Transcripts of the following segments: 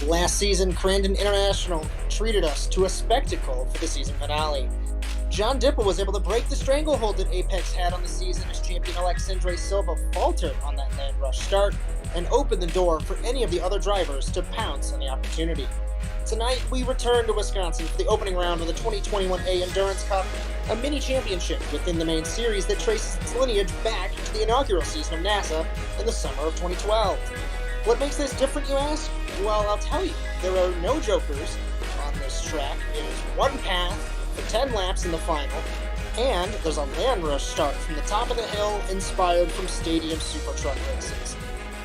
Last season, Crandon International treated us to a spectacle for the season finale. John Dipple was able to break the stranglehold that Apex had on the season as champion-elect Sindre Silva faltered on that land rush start and opened the door for any of the other drivers to pounce on the opportunity. Tonight, we return to Wisconsin for the opening round of the 2021A Endurance Cup, a mini-championship within the main series that traces its lineage back to the inaugural season of NASA in the summer of 2012. What makes this different, you ask? Well, I'll tell you. There are no jokers on this track. It is one path for 10 laps in the final, and there's a land rush start from the top of the hill inspired from stadium super truck races.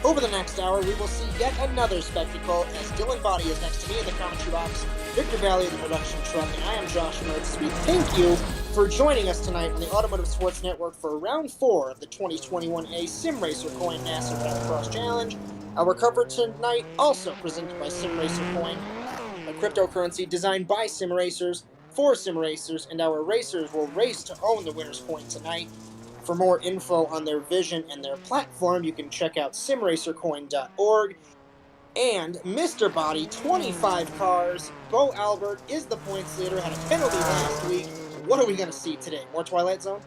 Over the next hour, we will see yet another spectacle as Dylan Baadte is next to me in the commentary box, Victor Vallee in the production truck, and I am Josh Mertz. We thank you for joining us tonight on the Automotive Sports Network for round 4 of the 2021A Simracer Coin NASA Rallycross Challenge. Our coverage tonight also presented by Simracer Coin, a cryptocurrency designed by sim racers for sim racers, and our racers will race to own the winner's coin tonight. For more info on their vision and their platform, you can check out simracercoin.org. And Mr. Baadte, 25 cars. Bo Albert is the points leader, had a penalty last week. What are we going to see today? More Twilight Zone?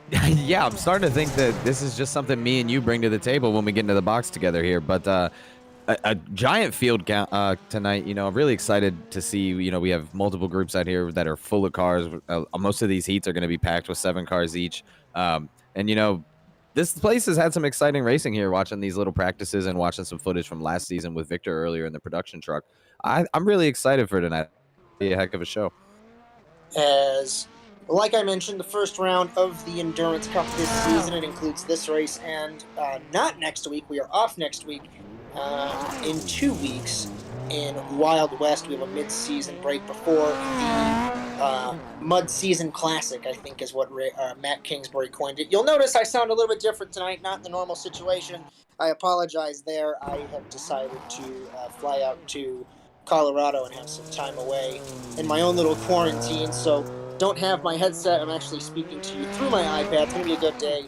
Yeah, I'm starting to think that this is just something me and you bring to the table when we get into the box together here. But a giant field tonight. You know, I'm really excited to see. You know, we have multiple groups out here that are full of cars. Most of these heats are going to be packed with 7 cars each. And you know, this place has had some exciting racing here. Watching these little practices and watching some footage from last season with Victor earlier in the production truck. I'm really excited for tonight. It'll be a heck of a show. As like I mentioned, the first round of the Endurance Cup this season, it includes this race and not next week. We are off next week. In 2 weeks in Wild West, we have a mid-season break before the Mud Season Classic, I think is what Matt Kingsbury coined it. You'll notice I sound a little bit different tonight, not in the normal situation. I apologize there. I have decided to fly out to Colorado and have some time away in my own little quarantine, so don't have my headset. I'm actually speaking to you through my iPad. It's going to be a good day.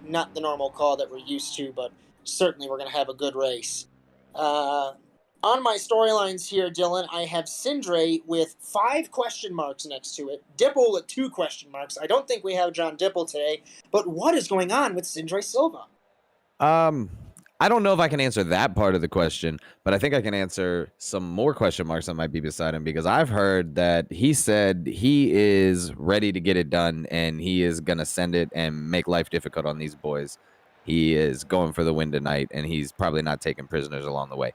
Not the normal call that we're used to, but certainly we're going to have a good race. On my storylines here, Dylan, I have Sindre with 5 question marks next to it. Dipple with 2 question marks. I don't think we have John Dipple today, but what is going on with Sindre Silva? I don't know if I can answer that part of the question, but I think I can answer some more question marks that might be beside him, because I've heard that he said he is ready to get it done and he is going to send it and make life difficult on these boys. He is going for the win tonight, and he's probably not taking prisoners along the way.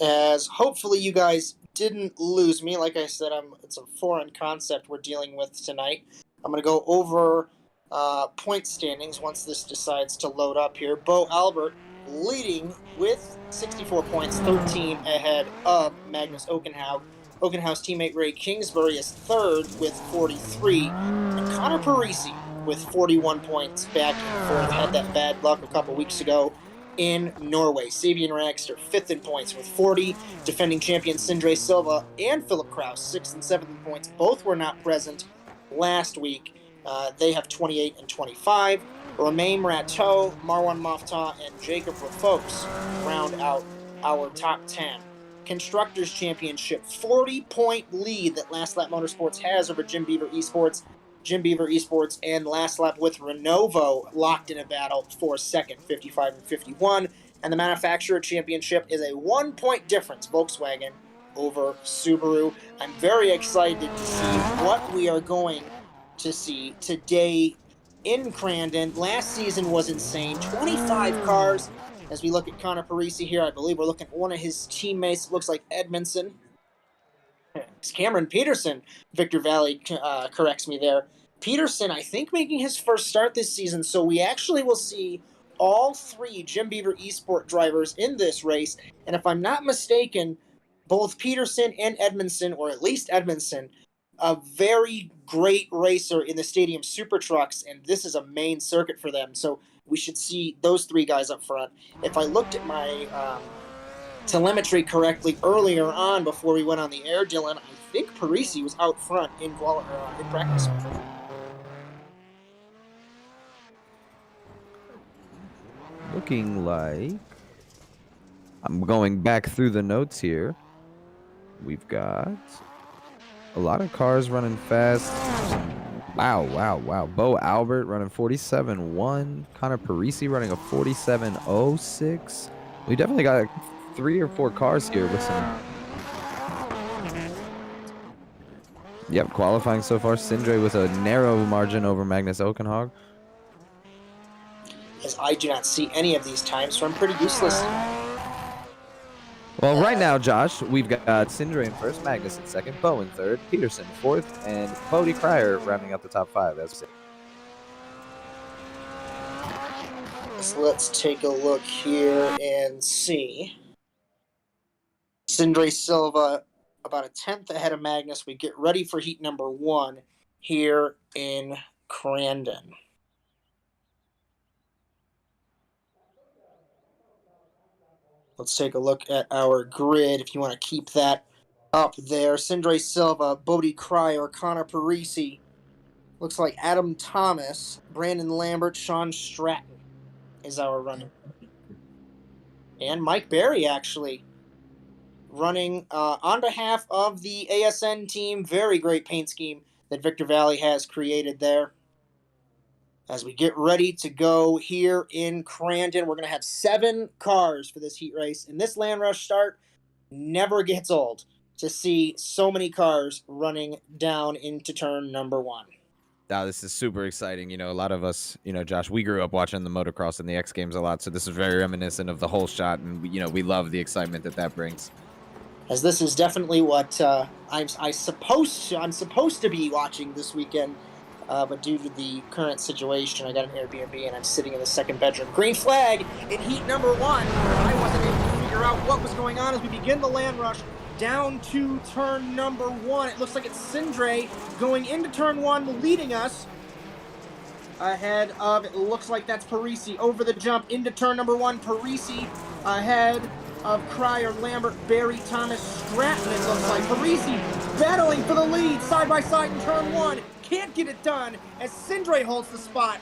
As hopefully you guys didn't lose me. Like I said, it's a foreign concept we're dealing with tonight. I'm going to go over point standings once this decides to load up here. Bo Albert leading with 64 points, 13 ahead of Magnus Okenhaug. Okenhaug's teammate Ray Kingsbury is third with 43, and Connor Parisi with 41 points back and forth. Had that bad luck a couple weeks ago in Norway. Sabian Raxter, 5th in points with 40. Defending champion Sindre Silva and Philip Kraus, 6th and 7th in points. Both were not present last week. They have 28 and 25. Romain Rateau, Marwan Moftah, and Jacob Rafos round out our top 10. Constructors Championship, 40-point lead that Last Lap Motorsports has over Jim Beaver Esports. Jim Beaver Esports and Last Lap with Renovo locked in a battle for second, 55 and 51. And the Manufacturer Championship is a 1-point difference, Volkswagen over Subaru. I'm very excited to see what we are going to see today in Crandon. Last season was insane. 25 cars. As we look at Connor Parisi here, I believe we're looking at one of his teammates. It looks like Edmondson. It's Cameron Peterson. Victor Vallee corrects me there. Peterson, I think, making his first start this season, so we actually will see all 3 Jim Beaver Esport drivers in this race. And if I'm not mistaken, both Peterson and Edmondson, or at least Edmondson, a very great racer in the Stadium Super Trucks, and this is a main circuit for them. So we should see those 3 guys up front. If I looked at my telemetry correctly earlier on before we went on the air, Dylan, I think Parisi was out front in practice. Looking like I'm going back through the notes here. We've got a lot of cars running fast. Wow. Bo Albert running 47.1. Connor Parisi running a 47.06. We definitely got like 3 or 4 cars here with some. Yep, qualifying so far. Sindre with a narrow margin over Magnus Okenhog. As I do not see any of these times, so I'm pretty useless. Well, right now, Josh, we've got Sindre in first, Magnus in second, Bo in third, Peterson fourth, and Bodie Cryer rounding out the top 5. That's it. So let's take a look here and see. Sindre Silva about a 10th ahead of Magnus. We get ready for heat number 1 here in Crandon. Let's take a look at our grid if you want to keep that up there. Sindre Silva, Bodie Cryer, Connor Parisi. Looks like Adam Thomas, Brandon Lambert, Sean Stratton is our runner. And Mike Berry, actually, running on behalf of the ASN team. Very great paint scheme that Victor Vallee has created there. As we get ready to go here in Crandon, we're going to have 7 cars for this heat race. And this Land Rush start never gets old to see so many cars running down into turn number 1. Now, this is super exciting. You know, a lot of us, you know, Josh, we grew up watching the motocross and the X Games a lot. So this is very reminiscent of the whole shot. And, you know, we love the excitement that brings. As this is definitely what I'm supposed to be watching this weekend. But due to the current situation, I got an Airbnb and I'm sitting in the second bedroom. Green flag in heat number 1. I wasn't able to figure out what was going on as we begin the Land Rush down to turn number 1. It looks like it's Sindre going into turn 1, leading us. Ahead of, it looks like that's Parisi over the jump into turn number 1. Parisi ahead of Cryer, Lambert, Berry, Thomas, Stratton, it looks like. Parisi battling for the lead, side by side in turn 1. Can't get it done as Sindre holds the spot,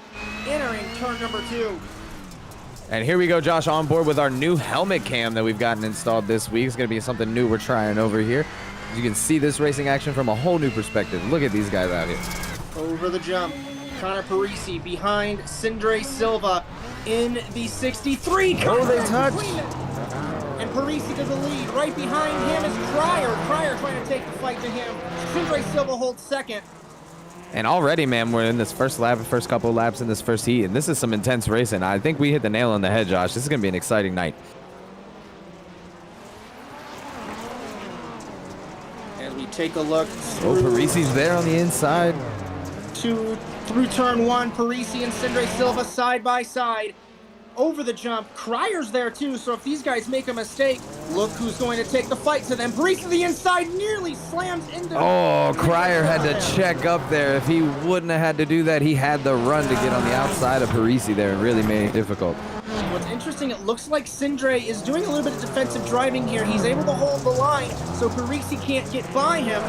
entering turn number 2. And here we go, Josh, on board with our new helmet cam that we've gotten installed this week. It's going to be something new we're trying over here. You can see this racing action from a whole new perspective. Look at these guys out here. Over the jump, Connor Parisi behind Sindre Silva in the 63. Oh, they touched. And Parisi to the lead. Right behind him is Cryer. Cryer trying to take the fight to him. Sindre Silva holds second. And already, man, we're in this first couple laps in this first heat, and this is some intense racing. I think we hit the nail on the head, Josh. This is going to be an exciting night. As we take a look Oh, Parisi's there on the inside. Through turn 1, Parisi and Sindre Silva side by side. Over the jump, Cryer's there too, so if these guys make a mistake, look who's going to take the fight to them. Parisi to the inside, nearly slams into... Oh, Cryer had to check up there. If he wouldn't have had to do that, he had the run to get on the outside of Parisi there and really made it difficult. What's interesting, it looks like Sindre is doing a little bit of defensive driving here. He's able to hold the line, so Parisi can't get by him.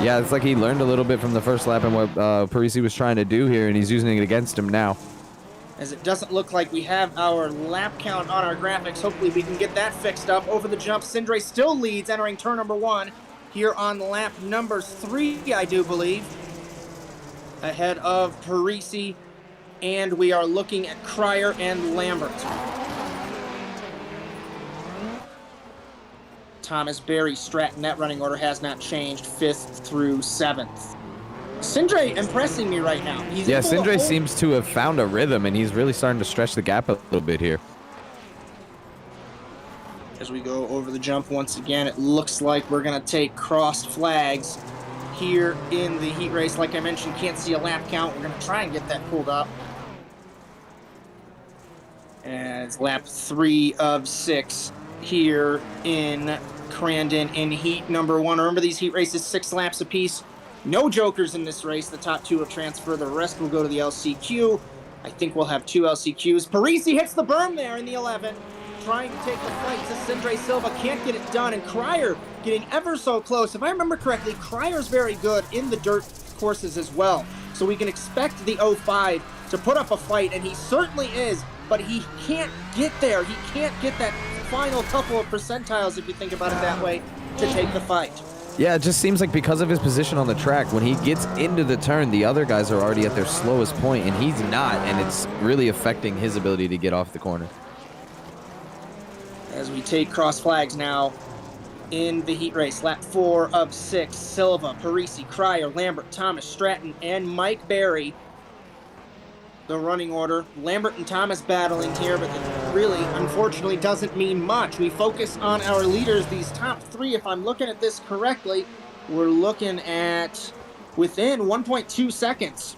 Yeah, it's like he learned a little bit from the first lap and what Parisi was trying to do here, and he's using it against him now. As it doesn't look like we have our lap count on our graphics. Hopefully we can get that fixed up. Over the jump, Sindre still leads, entering turn number 1 here on lap number 3, I do believe. Ahead of Parisi, and we are looking at Cryer and Lambert. Thomas, Berry, Stratton, that running order has not changed, 5th through 7th. Sindre impressing me right now. Yeah, Sindre seems to have found a rhythm, and he's really starting to stretch the gap a little bit here. As we go over the jump once again, it looks like we're going to take crossed flags here in the heat race. Like I mentioned, can't see a lap count. We're going to try and get that pulled up. As lap 3 of 6 here in Crandon in heat number 1. Remember, these heat races, 6 laps apiece. No jokers in this race. The top 2 will transfer. The rest will go to the LCQ. I think we'll have 2 LCQs. Parisi hits the berm there in the 11. Trying to take the fight to Sindre Silva. Can't get it done. And Cryer getting ever so close. If I remember correctly, Cryer's very good in the dirt courses as well. So we can expect the 05 to put up a fight. And he certainly is. But he can't get there. He can't get that final couple of percentiles, if you think about it that way, to take the fight. Yeah, it just seems like because of his position on the track, when he gets into the turn, the other guys are already at their slowest point, and he's not, and it's really affecting his ability to get off the corner. As we take cross flags now in the heat race, lap 4 of 6, Silva, Parisi, Cryer, Lambert, Thomas, Stratton, and Mike Berry. The running order. Lambert and Thomas battling here, but it really, unfortunately, doesn't mean much. We focus on our leaders, these top 3. If I'm looking at this correctly, we're looking at within 1.2 seconds.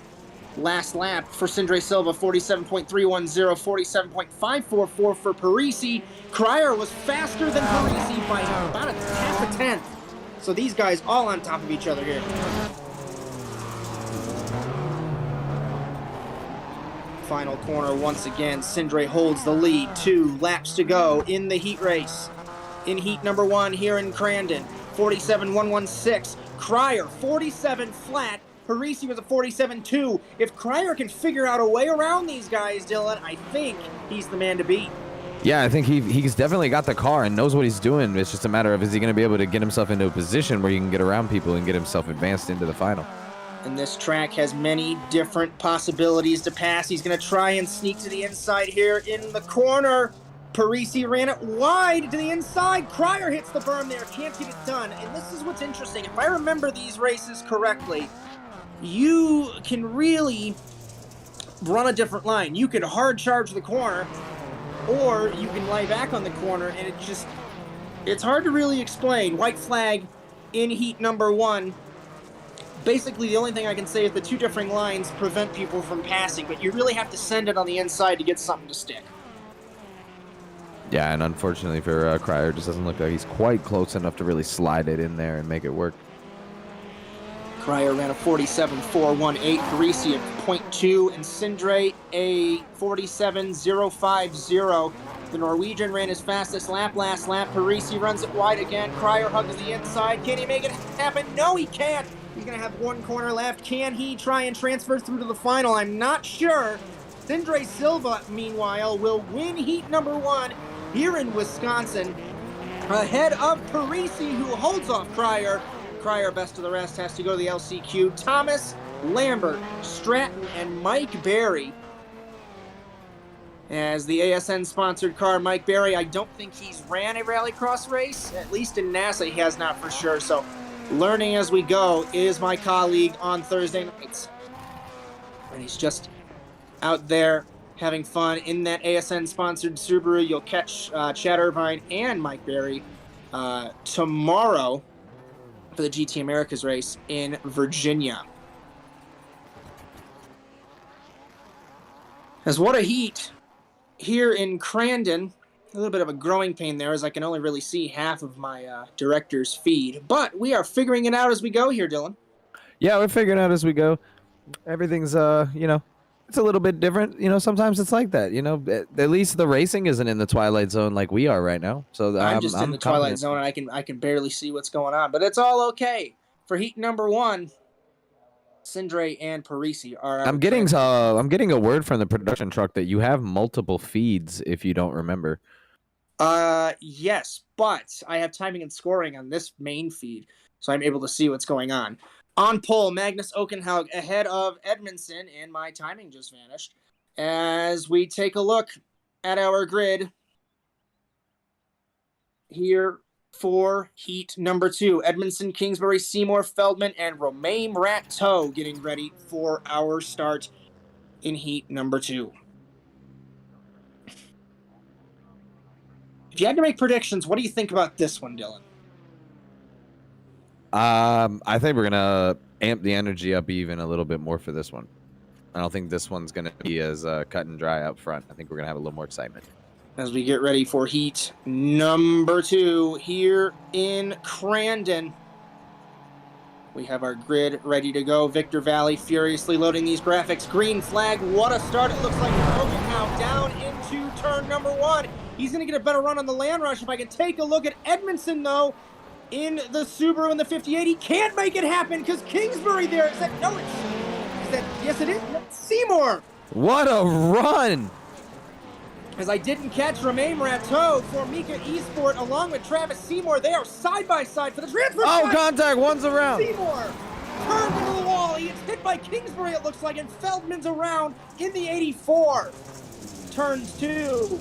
Last lap for Sindre Silva, 47.310, 47.544 for Parisi. Cryer was faster than Parisi by about a half a tenth. So these guys all on top of each other here. Final corner once again. Sindre holds the lead. 2 laps to go in the heat race. In heat number 1 here in Crandon, 47.116. Cryer, 47 flat. Parisi was a 47.2. If Cryer can figure out a way around these guys, Dylan, I think he's the man to beat. Yeah, I think he's definitely got the car and knows what he's doing. It's just a matter of, is he going to be able to get himself into a position where he can get around people and get himself advanced into the final. And this track has many different possibilities to pass. He's going to try and sneak to the inside here in the corner. Parisi ran it wide to the inside. Cryer hits the berm there. Can't get it done. And this is what's interesting. If I remember these races correctly, you can really run a different line. You could hard charge the corner, or you can lie back on the corner, and it's hard to really explain. White flag in heat number 1. Basically, the only thing I can say is the 2 differing lines prevent people from passing, but you really have to send it on the inside to get something to stick. Yeah, and unfortunately for Cryer, it just doesn't look like he's quite close enough to really slide it in there and make it work. Cryer ran a 47.418, Parisi a 0.2, and Sindre a 47.050. The Norwegian ran his fastest lap last lap. Parisi runs it wide again. Cryer hugs the inside. Can he make it happen? No, he can't. He's going to have 1 corner left. Can he try and transfer through to the final? I'm not sure. Sindre Silva, meanwhile, will win heat number 1 here in Wisconsin, ahead of Parisi, who holds off Cryer. Cryer, best of the rest, has to go to the LCQ. Thomas, Lambert, Stratton, and Mike Berry. As the ASN-sponsored car, Mike Berry, I don't think he's ran a Rallycross race. At least in NASA, he has not for sure. So, learning as we go is my colleague on Thursday nights. And he's just out there having fun in that ASN-sponsored Subaru. You'll catch Chad Irvine and Mike Berry tomorrow for the GT Americas race in Virginia. As what a heat here in Crandon. A little bit of a growing pain there, as I can only really see half of my director's feed. But we are figuring it out as we go here, Dylan. Yeah, we're figuring out as we go. Everything's, it's a little bit different. Sometimes it's like that. At least the racing isn't in the twilight zone like we are right now. So I'm just in the twilight zone, and I can barely see what's going on. But it's all okay. For heat number 1, Sindre and Parisi are. I'm getting a word from the production truck that you have multiple feeds, if you don't remember. Yes, but I have timing and scoring on this main feed, so I'm able to see what's going on. On pole, Magnus Okenhaug ahead of Edmondson, and my timing just vanished. As we take a look at our grid here for heat number 2, Edmondson, Kingsbury, Seymour, Feldman, and Romain Rateau getting ready for our start in heat number 2. If you had to make predictions, what do you think about this one, Dylan? I think we're gonna amp the energy up even a little bit more for this one. I don't think this one's gonna be as cut and dry up front. I think we're gonna have a little more excitement as we get ready for heat number 2 here in Crandon. We have our grid ready to go. Victor Vallee furiously loading these graphics. Green flag, what a start. It looks like Okenhaug down into turn number 1. He's going to get a better run on the land rush. If I can take a look at Edmondson, though, in the Subaru in the 58, he can't make it happen because Kingsbury there. Is that, no, it's, is that, yes it is, Seymour. What a run. As I didn't catch Romain Rateau for Mika Esport along with Travis Seymour. They are side by side for the transfer. Oh, contact, one's around. Seymour turned into the wall. He gets hit by Kingsbury, it looks like, and Feldman's around in the 84. Turns 2.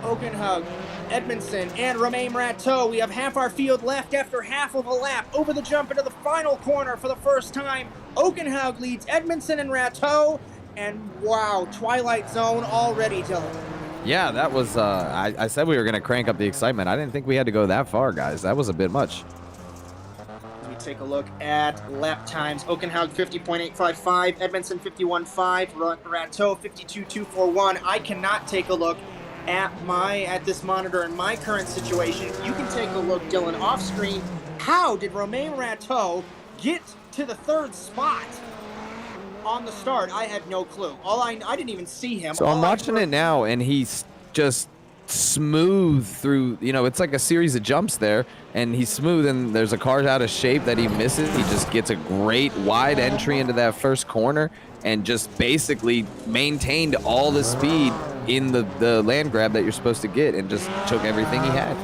Oakenhug, Edmondson, and Romain Rateau. We have half our field left after half of a lap. Over the jump into the final corner for the first time. Oakenhug leads Edmondson and Rateau. And wow, Twilight Zone already, Dylan. Yeah, that was, I said we were going to crank up the excitement. I didn't think we had to go that far, guys. That was a bit much. We take a look at lap times. Oakenhug 50.855, Edmondson 51.5, Rateau 52.241. I cannot take a look at this monitor in my current situation. You can take a look, Dylan, off screen. How did Romain Rateau get to the 3rd spot on the start? I had no clue. I didn't even see him. So I'm watching it now, and he's just smooth through, it's like a series of jumps there, and he's smooth, and there's a car out of shape that he misses. He just gets a great wide entry into that first corner and just basically maintained all the speed in the land grab that you're supposed to get and just took everything he had.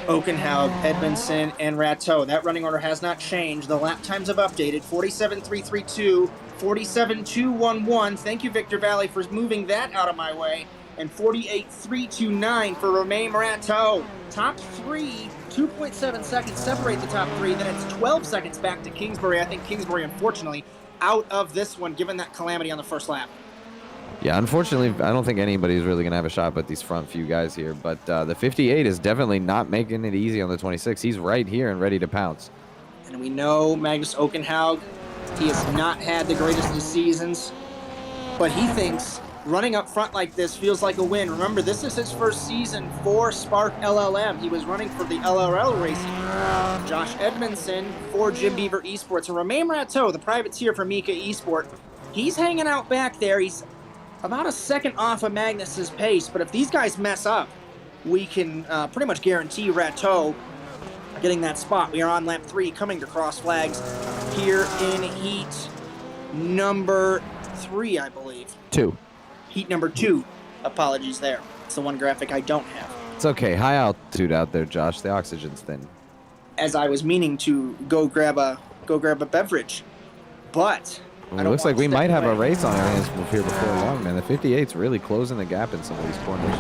Oakenhug, Edmondson, and Rateau. That running order has not changed. The lap times have updated. 47.332, 47.211. Thank you, Victor Vallee, for moving that out of my way. And 48.329 for Romain Rateau. Top 3, 2.7 seconds separate the top 3. Then it's 12 seconds back to Kingsbury. I think Kingsbury, unfortunately, out of this one, given that calamity on the first lap. Yeah, unfortunately, I don't think anybody's really going to have a shot but these front few guys here. But the 58 is definitely not making it easy on the 26. He's right here and ready to pounce. And we know Magnus Oakenhug, he has not had the greatest of seasons, but he thinks running up front like this feels like a win. Remember, this is his first season for Spark LLM. He was running for the LRL Racing. Josh Edmondson for Jim Beaver Esports. And Romain Rateau, the privateer for Mika Esport, he's hanging out back there. He's about a second off of Magnus's pace, but if these guys mess up, we can pretty much guarantee Rateau getting that spot. We are on lap 3, coming to cross flags here in heat number 3, I believe. 2. Heat number 2. Apologies there. It's the one graphic I don't have. It's okay. High altitude out there, Josh. The oxygen's thin. As I was meaning to go grab a beverage, but it looks like we might have a race on our hands here before long, man. The 58's really closing the gap in some of these corners.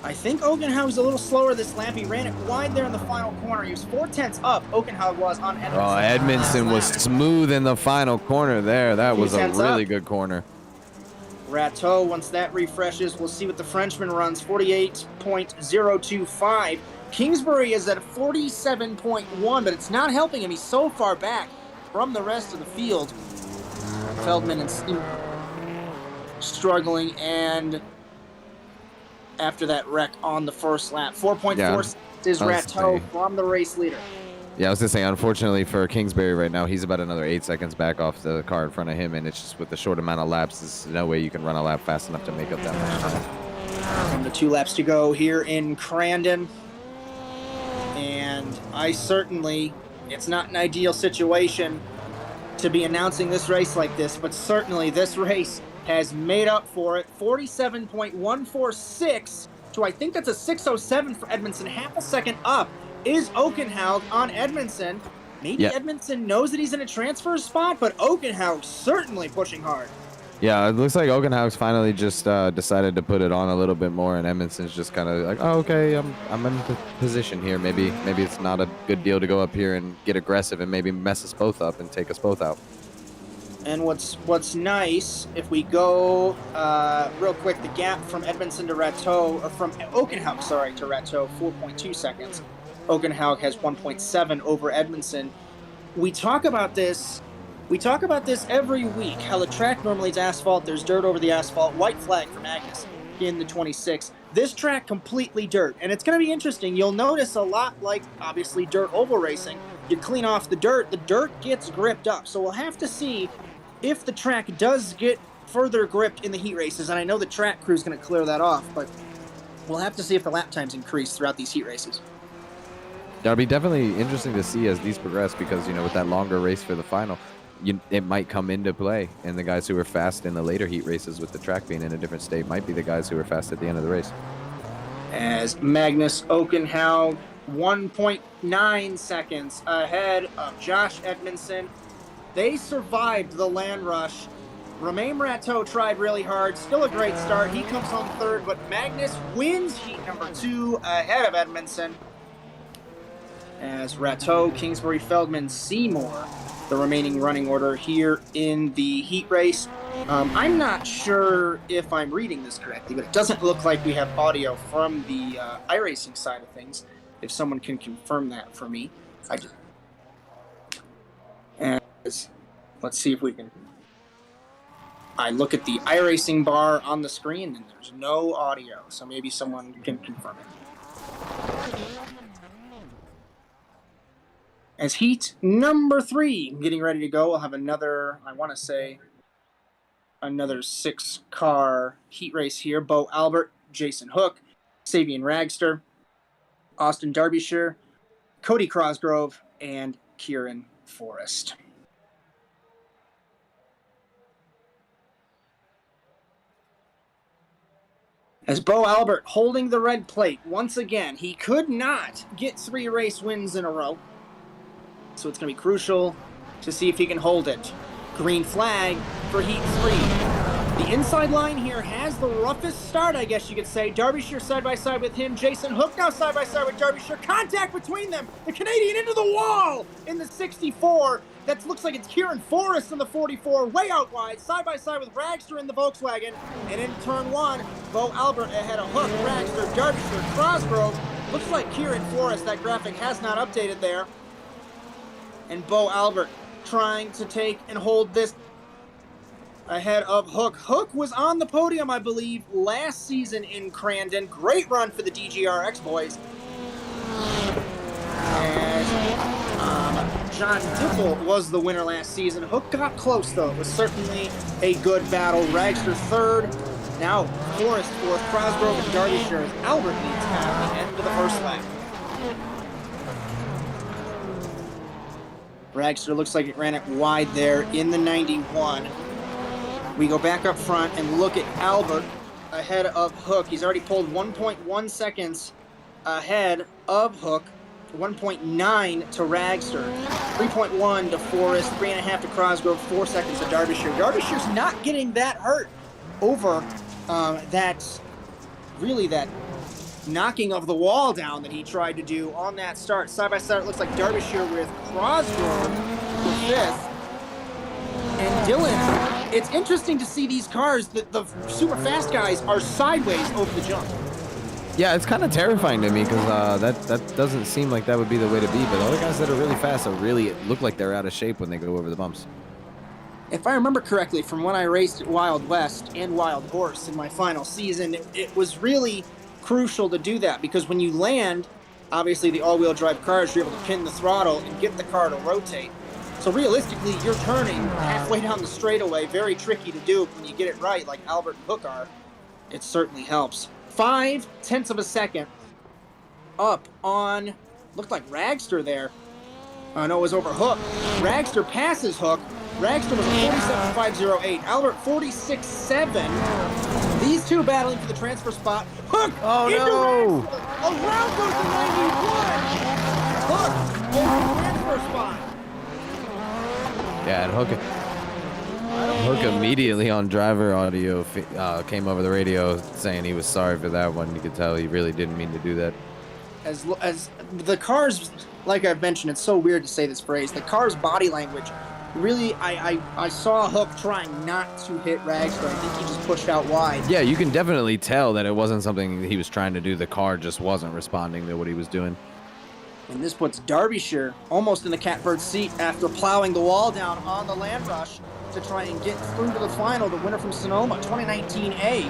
I think Oakenhug was a little slower this lap. He ran it wide there in the final corner. He was 4/10 up. Oakenhug was on Edmondson. Oh, Edmondson was smooth in the final corner there. That was a really good corner. Rateau, once that refreshes, we'll see what the Frenchman runs. 48.025. Kingsbury is at 47.1, but it's not helping him. He's so far back from the rest of the field. Feldman and struggling, and after that wreck on the first lap, 4.4 is Rateau from the race leader. Yeah, I was going to say, unfortunately for Kingsbury right now, he's about another 8 seconds back off the car in front of him, and it's just with the short amount of laps, there's no way you can run a lap fast enough to make up that much time. And the 2 laps to go here in Crandon, and it's not an ideal situation to be announcing this race like this, but certainly this race has made up for it. 47.146 to, I think that's a 6:07 for Edmondson. Half a second up is Oakenhug on Edmondson. Maybe Edmondson knows that he's in a transfer spot, but Oakenhug certainly pushing hard. Yeah, it looks like Oakenhug's finally just decided to put it on a little bit more, and Edmondson's just kind of like, oh, okay, I'm in position here. Maybe it's not a good deal to go up here and get aggressive and maybe mess us both up and take us both out. And what's nice, if we go real quick, the gap from Edmondson to Rateau, or from Oakenhug, to Rateau, 4.2 seconds. Oakenhug has 1.7 over Edmondson. We talk about this every week, how the track normally is asphalt, there's dirt over the asphalt, white flag for Magnus in the 26. This track completely dirt, and it's going to be interesting. You'll notice a lot like, obviously, dirt oval racing. You clean off the dirt gets gripped up. So we'll have to see if the track does get further gripped in the heat races, and I know the track crew is going to clear that off, but we'll have to see if the lap times increase throughout these heat races. That'll be definitely interesting to see as these progress because, with that longer race for the final, it might come into play. And the guys who were fast in the later heat races with the track being in a different state might be the guys who were fast at the end of the race. As Magnus Okenhow 1.9 seconds ahead of Josh Edmondson. They survived the land rush. Romain Rateau tried really hard. Still a great start. He comes home third, but Magnus wins heat number 2 ahead of Edmondson. As Rateau, Kingsbury, Feldman, Seymour, the remaining running order here in the heat race. I'm not sure if I'm reading this correctly, but it doesn't look like we have audio from the iRacing side of things. If someone can confirm that for me. Let's see if we can. I look at the iRacing bar on the screen and there's no audio, so maybe someone can confirm it. As heat number 3 getting ready to go, we'll have another, I want to say, another 6-car heat race here. Bo Albert, Jason Hook, Savian Ragster, Austin Derbyshire, Cody Crosgrove, and Kieran Forrest. As Bo Albert holding the red plate once again, he could not get 3 race wins in a row. So it's going to be crucial to see if he can hold it. Green flag for heat 3. The inside line here has the roughest start, I guess you could say. Derbyshire side by side with him. Jason Hook now side by side with Derbyshire. Contact between them. The Canadian into the wall in the 64. That looks like it's Kieran Forrest in the 44, way out wide, side by side with Ragster in the Volkswagen. And in turn 1, Bo Albert ahead of Hook, Ragster, Derbyshire, Crosgrove. Looks like Kieran Forrest. That graphic has not updated there. And Bo Albert trying to take and hold this ahead of Hook. Hook was on the podium, I believe, last season in Crandon. Great run for the DGRX boys. And John Diffel was the winner last season. Hook got close, though. It was certainly a good battle. Ragster third. Now Forrest fourth. Crosgrove and Derbyshire as Albert leads at the end of the first lap. Ragster looks like it ran it wide there in the 91. We go back up front and look at Albert ahead of Hook. He's already pulled 1.1 seconds ahead of Hook. 1.9 to Ragster, 3.1 to Forrest, 3.5 to Crosgrove, 4 seconds to Derbyshire. Derbyshire's not getting that hurt over that knocking of the wall down that he tried to do on that start. Side by side, it looks like Derbyshire with Crosgrove for 5th. And Dylan, it's interesting to see these cars, the super fast guys are sideways over the jump. Yeah, it's kind of terrifying to me because that doesn't seem like that would be the way to be. But all the guys that are really fast really look like they're out of shape when they go over the bumps. If I remember correctly, from when I raced at Wild West and Wild Horse in my final season, it was really crucial to do that because when you land, obviously the all-wheel drive cars, you're able to pin the throttle and get the car to rotate. So realistically, you're turning halfway down the straightaway. Very tricky to do when you get it right, like Albert and Hook are. It certainly helps. 0.5 of a second up on, looked like Ragster there. No, it was over Hook. Ragster passes Hook. Ragster was a 47.508. Albert 46.7. These two battling for the transfer spot. Hook into Ragster. Around goes the 91. Hook over the transfer spot. Yeah, and Hook immediately on driver audio came over the radio saying he was sorry for that one. You could tell he really didn't mean to do that. As the cars, like I've mentioned, it's so weird to say this phrase, the car's body language, really, I saw Hook trying not to hit Ragster. I think he just pushed out wide. Yeah, you can definitely tell that it wasn't something that he was trying to do. The car just wasn't responding to what he was doing. And this puts Derbyshire almost in the catbird seat after plowing the wall down on the land rush to try and get through to the final. The winner from Sonoma, 2019A.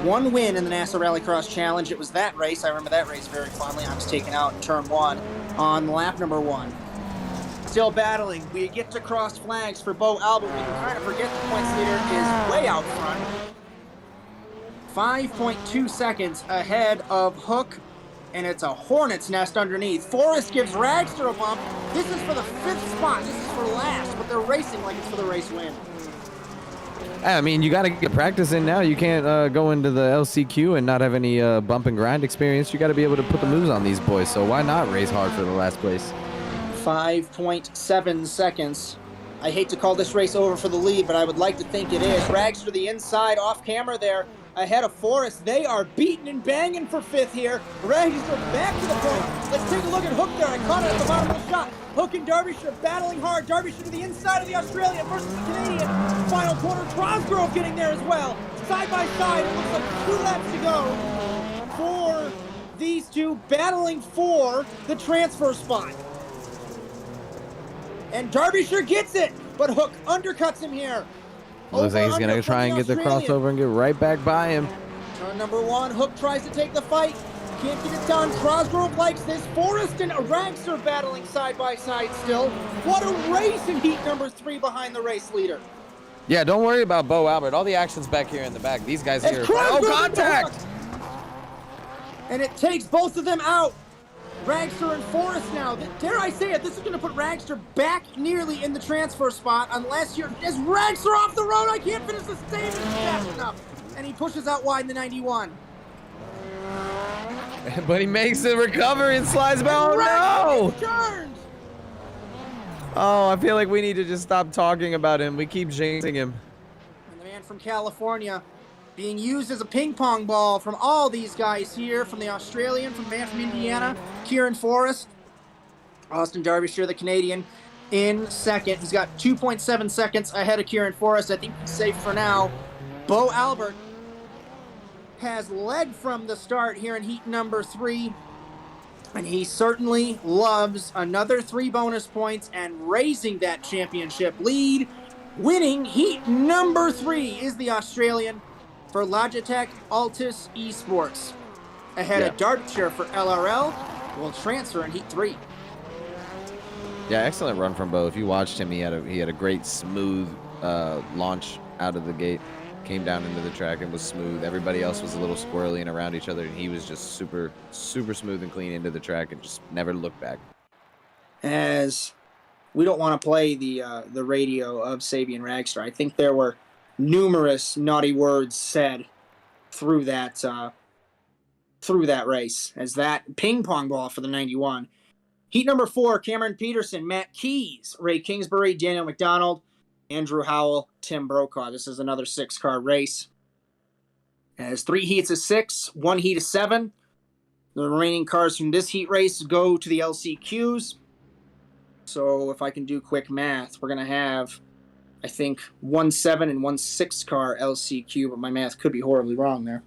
One win in the NASA Rallycross Challenge. It was that race. I remember that race very fondly. I was taken out in turn 1 on lap number 1. Still battling. We get to cross flags for Bo Albert. We can kind of forget the points leader is way out front. 5.2 seconds ahead of Hook, and it's a hornet's nest underneath. Forrest gives Ragster a bump. This is for the 5th spot. This is for last, but they're racing like it's for the race win. I mean, you got to get practice in now. You can't go into the LCQ and not have any bump and grind experience. You got to be able to put the moves on these boys. So why not race hard for the last place? 5.7 seconds. I hate to call this race over for the lead, but I would like to think it is. Rags to the inside, off camera there, ahead of Forrest. They are beating and banging for 5th here. Rags are back to the point. Let's take a look at Hook there. I caught it at the bottom of the shot. Hook and Derbyshire battling hard. Derbyshire to the inside of the Australian versus the Canadian. Final corner, Crosgrove getting there as well. Side by side, it looks like 2 laps to go for these two battling for the transfer spot. And Derbyshire gets it, but Hook undercuts him here. Looks like he's going to try and get the crossover and get right back by him. Turn number 1, Hook tries to take the fight. Can't get it done. Crosgrove likes this. Forrest and Ragster battling side by side still. What a race in heat number 3 behind the race leader. Yeah, don't worry about Bo Albert. All the action's back here in the back. These guys here. Oh, contact! And it takes both of them out. Ragster and Forrest now. Dare I say it, this is going to put Ragster back nearly in the transfer spot unless you're... Is Ragster off the road? I can't finish the stage fast enough. And he pushes out wide in the 91. But he makes the recovery and slides back. Oh, no! Turns. Oh, I feel like we need to just stop talking about him. We keep jinxing him. And the man from California being used as a ping pong ball from all these guys here, from the Australian, from the man from Indiana, Kieran Forrest, Austin Derbyshire, the Canadian, in second. He's got 2.7 seconds ahead of Kieran Forrest. I think he's safe for now. Bo Albert has led from the start here in heat number 3, and he certainly loves another 3 bonus points and raising that championship lead. Winning heat number 3 is the Australian for Logitech Altus Esports. Ahead of Derbyshire for LRL, will transfer in heat 3. Yeah, excellent run from Bo. If you watched him, he had a great smooth launch out of the gate. Came down into the track and was smooth. Everybody else was a little squirrely and around each other, and he was just super smooth and clean into the track and just never looked back. As we don't want to play the radio of Sabian Ragster, I think there were numerous naughty words said through that race, as that ping pong ball for the 91. Heat number 4, Cameron Peterson, Matt Keys, Ray Kingsbury, Daniel McDonald, Andrew Howell, Tim Brokaw. This is another 6-car race. As 3 heats of 6, 1 heat of 7. The remaining cars from this heat race go to the LCQs. So if I can do quick math, we're going to have, I think, 1 7 and 1 6-car LCQ, but my math could be horribly wrong there.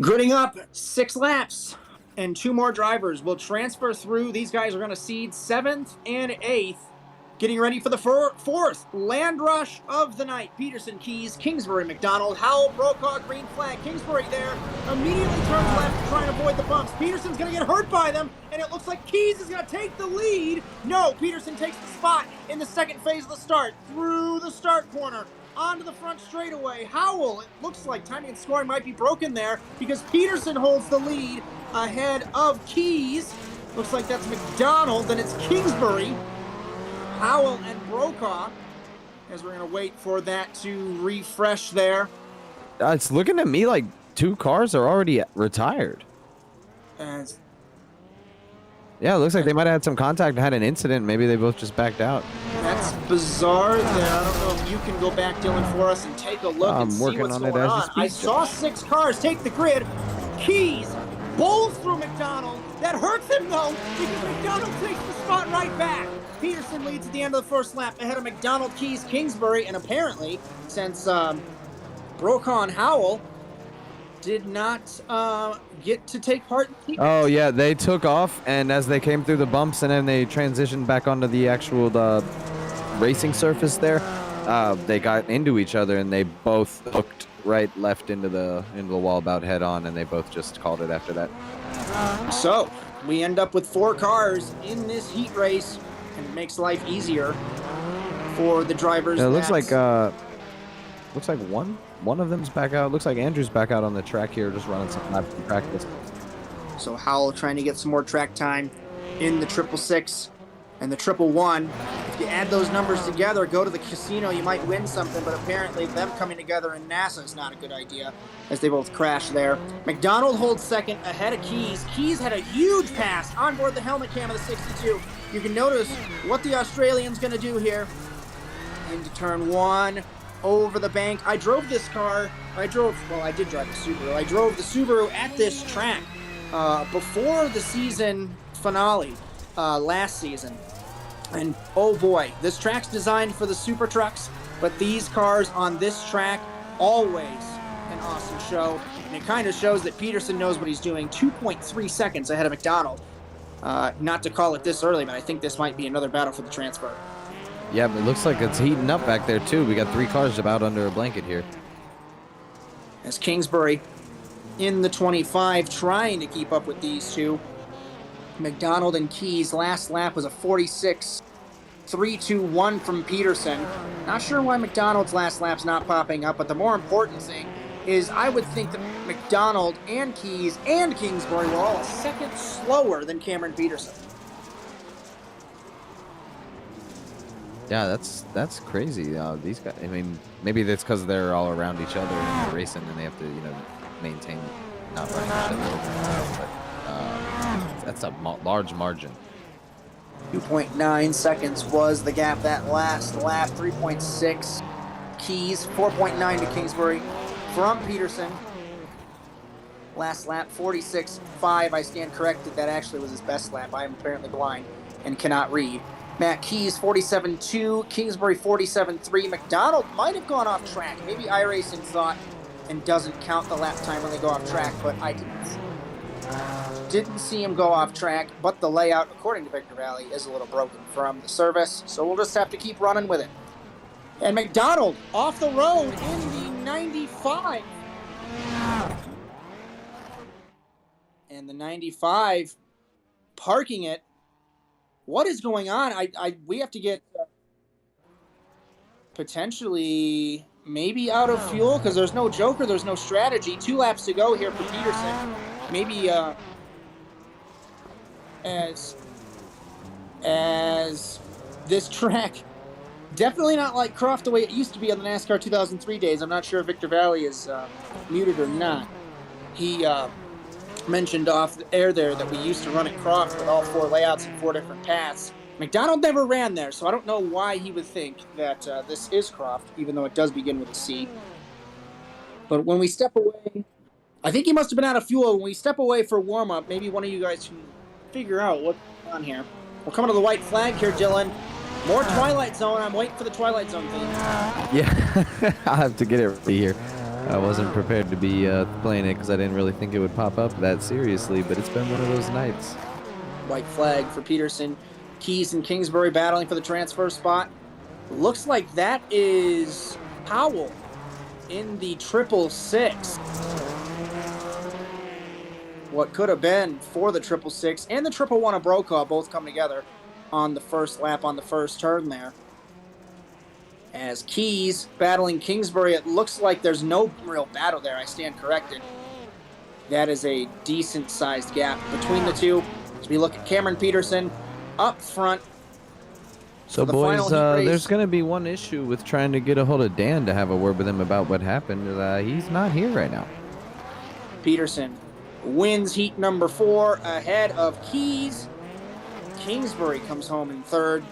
Gridding up 6 laps, and 2 more drivers will transfer through. These guys are going to seed 7th and 8th. Getting ready for the 4th land rush of the night. Peterson, Keys, Kingsbury, McDonald, Howell, Brokaw, green flag. Kingsbury there immediately turns left to try and avoid the bumps. Peterson's going to get hurt by them, and it looks like Keys is going to take the lead. No, Peterson takes the spot in the second phase of the start. Through the start corner, onto the front straightaway. Howell, it looks like timing and scoring might be broken there because Peterson holds the lead ahead of Keys. Looks like that's McDonald, then it's Kingsbury, Howell, and Brokaw, as we're going to wait for that to refresh there. It's looking to me like 2 cars are already retired. Yeah, it looks like they might have had some contact and had an incident. Maybe they both just backed out. That's bizarre there. I don't know if you can go back, Dylan, for us and take a look and see what's going on. I saw 6 cars take the grid. Keys bowls through McDonald. That hurts him, though, because McDonald takes the spot right back. Peterson leads at the end of the first lap ahead of McDonald, Keys, Kingsbury, and apparently, since Brokaw and Howell did not get to take part in the Oh, yeah, they took off, and as they came through the bumps and then they transitioned back onto the actual racing surface there, they got into each other, and they both hooked left into the wall about head on, and they both just called it after that. So, we end up with 4 cars in this heat race, and it makes life easier for the drivers. It looks like looks like one of them's back out. Looks like Andrew's back out on the track here, just running some laps in practice. So Howell trying to get some more track time in the 666 and the 111. If you add those numbers together, go to the casino, you might win something, but apparently them coming together in NASA is not a good idea, as they both crash there. McDonald holds second ahead of Keys. Keys had a huge pass on board the helmet cam of the 62. You can notice what the Australian's going to do here. Into turn one, over the bank. I drove this car. I did drive the Subaru. I drove the Subaru at this track before the season finale last season. And oh boy, this track's designed for the super trucks, but these cars on this track, always an awesome show. And it kind of shows that Peterson knows what he's doing. 2.3 seconds ahead of McDonald. Not to call it this early, but I think this might be another battle for the transfer. Yeah, but it looks like it's heating up back there too. We got 3 cars about under a blanket here. As Kingsbury in the 25 trying to keep up with these two. McDonald and Keys, last lap was a 46.321 from Peterson. Not sure why McDonald's last lap's not popping up, but the more important thing is I would think that McDonald and Keys and Kingsbury were all a second slower than Cameron Peterson. Yeah, that's crazy. These guys, I mean, maybe that's because they're all around each other and they're racing and they have to, maintain not running each other over. But that's a large margin. 2.9 seconds was the gap that last lap. 3.6 Keys, 4.9 to Kingsbury from Peterson. Last lap, 46.5. I stand corrected. That actually was his best lap. I am apparently blind and cannot read. Matt Keys, 47.2. Kingsbury, 47.3. McDonald might have gone off track. Maybe iRacing thought and doesn't count the lap time when they go off track, but I didn't see him go off track. But the layout, according to Victor Vallee, is a little broken from the service, so we'll just have to keep running with it. And McDonald off the road in the 95. And the 95 parking it. What is going on? We have to get potentially maybe out of fuel because there's no joker, there's no strategy. 2 laps to go here for Peterson. Maybe as this track, definitely not like Croft the way it used to be on the NASCAR 2003 days. I'm not sure if Victor Vallee is muted or not. He mentioned off the air there that we used to run at Croft with all 4 layouts and 4 different paths. McDonald never ran there, so I don't know why he would think that this is Croft, even though it does begin with a C. But when we step away, I think he must have been out of fuel. When we step away for warm-up, maybe one of you guys can figure out what's going on here. We're coming to the white flag here, Dylan. More Twilight Zone. I'm waiting for the Twilight Zone theme. Yeah, I'll have to get it ready here. I wasn't prepared to be playing it because I didn't really think it would pop up that seriously, but it's been one of those nights. White flag for Peterson. Keys and Kingsbury battling for the transfer spot. Looks like that is Howell in the 666. What could have been for the 666 and the 111 of Brokaw both come together on the first lap on the first turn there. As Keys battling Kingsbury, it looks like there's no real battle there. I stand corrected. That is a decent-sized gap between the two. As we look at Cameron Peterson up front. So, boys, there's going to be one issue with trying to get a hold of Dan to have a word with him about what happened. He's not here right now. Peterson wins heat number 4 ahead of Keys. Kingsbury comes home in third.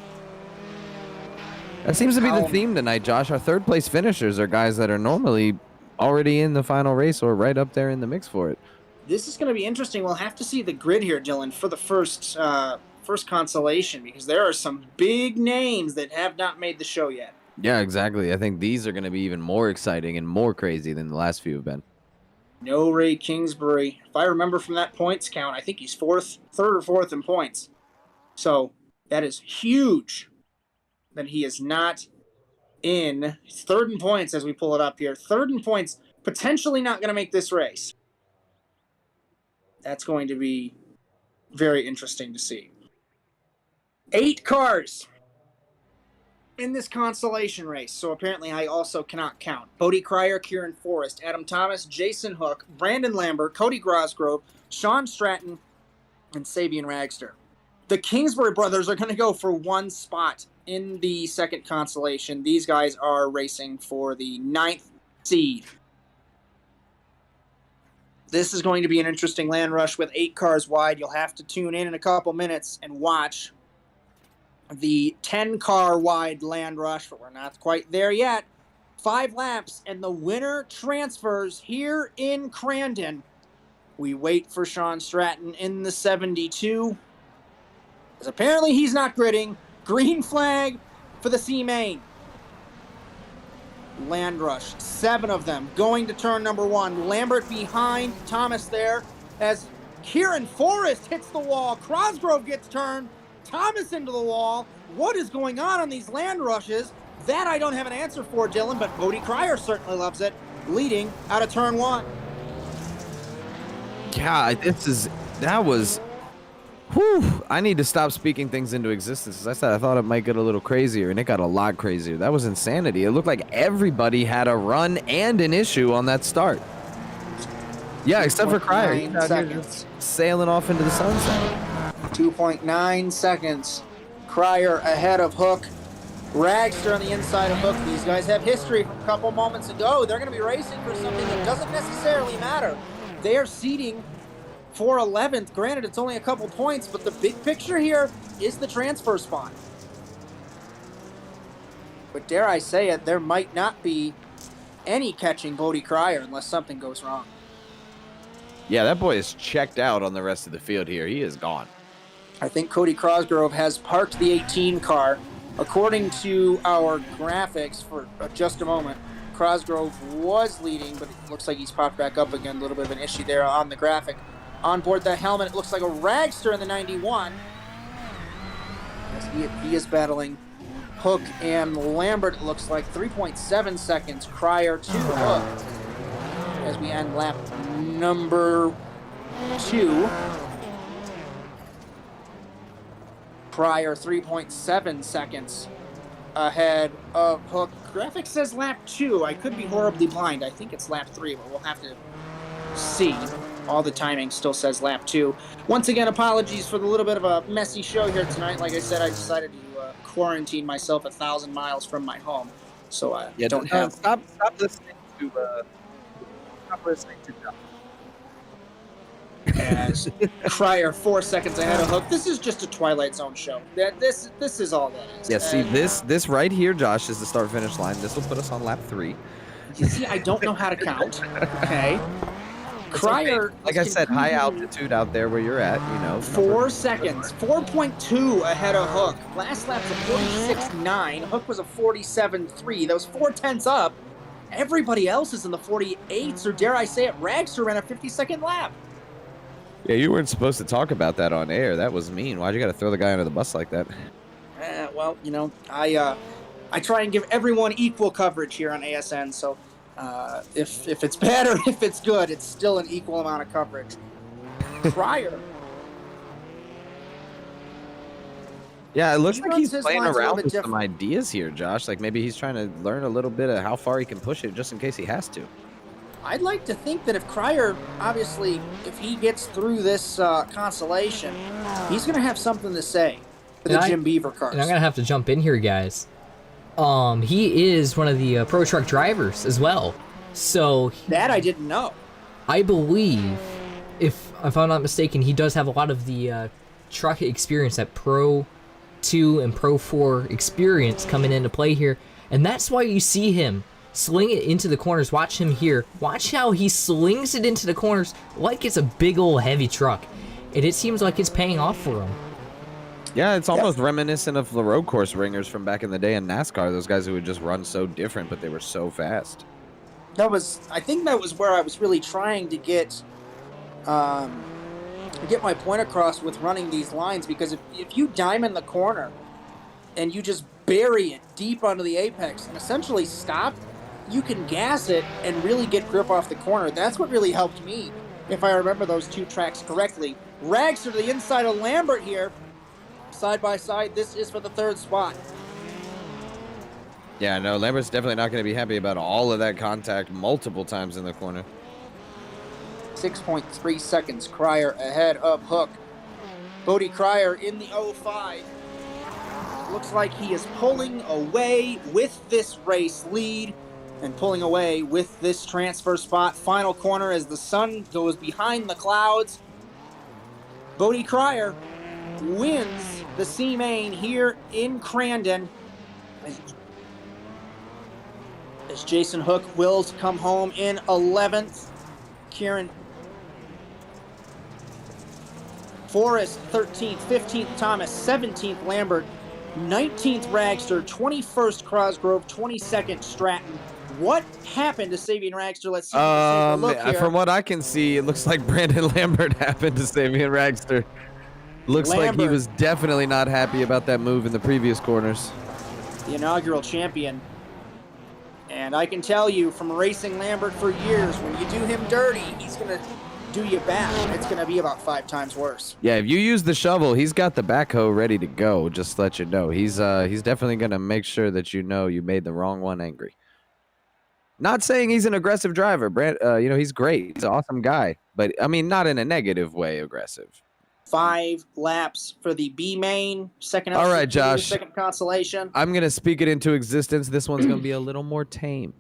That seems to be the theme tonight, Josh. Our third-place finishers are guys that are normally already in the final race or right up there in the mix for it. This is going to be interesting. We'll have to see the grid here, Dylan, for the first consolation, because there are some big names that have not made the show yet. Yeah, exactly. I think these are going to be even more exciting and more crazy than the last few have been. No Ray Kingsbury. If I remember from that points count, I think he's third or fourth in points. So that is huge that he is not in. He's third in points as we pull it up here. Third in points, potentially not going to make this race. That's going to be very interesting to see. 8 cars. in this consolation race, so apparently I also cannot count. Bodie Cryer, Kieran Forrest, Adam Thomas, Jason Hook, Brandon Lambert, Cody Grosgrove, Sean Stratton, and Sabian Ragster. The Kingsbury brothers are going to go for one spot in the second consolation. These guys are racing for the 9th seed. This is going to be an interesting land rush with 8 cars wide. You'll have to tune in a couple minutes and watch the 10-car wide land rush, but we're not quite there yet. 5 laps, and the winner transfers here in Crandon. We wait for Sean Stratton in the 72. Because apparently he's not gridding. Green flag for the C-Main. Land rush, 7 of them going to turn number 1. Lambert behind, Thomas there as Kieran Forrest hits the wall. Crosgrove gets turned, Thomas into the wall. What is going on these land rushes? That I don't have an answer for, Dylan, but Bodie Cryer certainly loves it, leading out of turn 1. Yeah, that was, whew, I need to stop speaking things into existence. As I said, I thought it might get a little crazier, and it got a lot crazier. That was insanity. It looked like everybody had a run and an issue on that start. Yeah, except for Cryer. He's out here just sailing off into the sunset. 2.9 seconds. Cryer ahead of Hook. Ragster on the inside of Hook. These guys have history from a couple moments ago. They're going to be racing for something that doesn't necessarily matter. They are seeding for 11th. Granted, it's only a couple points, but the big picture here is the transfer spot. But dare I say it, there might not be any catching Bodie Cryer unless something goes wrong. Yeah, that boy is checked out on the rest of the field here. He is gone. I think Cody Crosgrove has parked the 18 car. According to our graphics for just a moment, Crosgrove was leading, but it looks like he's popped back up again. A little bit of an issue there on the graphic. On board the helmet, it looks like a Ragster in the 91. As he is battling Hook and Lambert, it looks like 3.7 seconds. Cryer to Hook as we end lap number 2. Cryer 3.7 seconds ahead of Hook. Graphic says lap 2. I could be horribly blind. I think it's lap 3, but we'll have to see. All the timing still says lap 2. Once again, apologies for the little bit of a messy show here tonight. Like I said, I decided to quarantine myself 1,000 miles from my home, so I don't have. Stop listening to. Stop listening to. As Cryer 4 seconds ahead of Hook. This is just a Twilight Zone show. This is all that is. Yeah, see, this right here, Josh, is the start-finish line. This will put us on lap 3. You see, I don't know how to count. Okay. Cryer, okay. Like I said, high altitude out there where you're at, 4 seconds. 4.2 ahead of Hook. Last lap's a 46.9. Hook was a 47.3. That was 4/10 up. Everybody else is in the 48s, or dare I say it, Ragster ran a 52nd lap. Yeah, you weren't supposed to talk about that on air. That was mean. Why'd you got to throw the guy under the bus like that? Well, I try and give everyone equal coverage here on ASN, so if it's bad or if it's good, it's still an equal amount of coverage. Cryer. Yeah, it looks like he's playing around with some ideas here, Josh. Like maybe he's trying to learn a little bit of how far he can push it just in case he has to. I'd like to think that if Cryer, obviously, if he gets through this consolation, he's going to have something to say to the Jim Beaver cars. And I'm going to have to jump in here, guys. He is one of the pro truck drivers as well. So that I didn't know. I believe, if I'm not mistaken, he does have a lot of the truck experience, that Pro 2 and Pro 4 experience coming into play here. And that's why you see him sling it into the corners. Watch him here. Watch how he slings it into the corners like it's a big old heavy truck. And it seems like it's paying off for him. Yeah, it's almost reminiscent of the road course ringers from back in the day in NASCAR. Those guys who would just run so different, but they were so fast. I think that was where I was really trying to get my point across with running these lines, because if you diamond the corner and you just bury it deep onto the apex and essentially stop, you can gas it and really get grip off the corner. That's what really helped me, if I remember those two tracks correctly. Rags to the inside of Lambert here. Side by side, this is for the 3rd spot. Yeah, no, Lambert's definitely not going to be happy about all of that contact multiple times in the corner. 6.3 seconds. Cryer ahead of Hook. Bodie Cryer in the 05. Looks like he is pulling away with this race lead and pulling away with this transfer spot. Final corner as the sun goes behind the clouds. Bodie Cryer wins the C-Main here in Crandon. As Jason Hook will come home in 11th. Kieran Forrest 13th, 15th Thomas, 17th Lambert, 19th Ragster, 21st Crosgrove, 22nd Stratton. What happened to Sabian Ragster? Let's see. Take a look here. From what I can see, it looks like Brandon Lambert happened to Sabian Ragster. Looks like he was definitely not happy about that move in the previous corners. The inaugural champion. And I can tell you from racing Lambert for years, when you do him dirty, he's going to do you back. It's going to be about 5 times worse. Yeah, if you use the shovel, he's got the backhoe ready to go, just to let you know. He's definitely going to make sure that you know you made the wrong one angry. Not saying he's an aggressive driver. He's great. He's an awesome guy. But, I mean, not in a negative way aggressive. 5 laps for the B main. Second. All right, Josh. Second Consolation. I'm going to speak it into existence. This one's going to be a little more tame.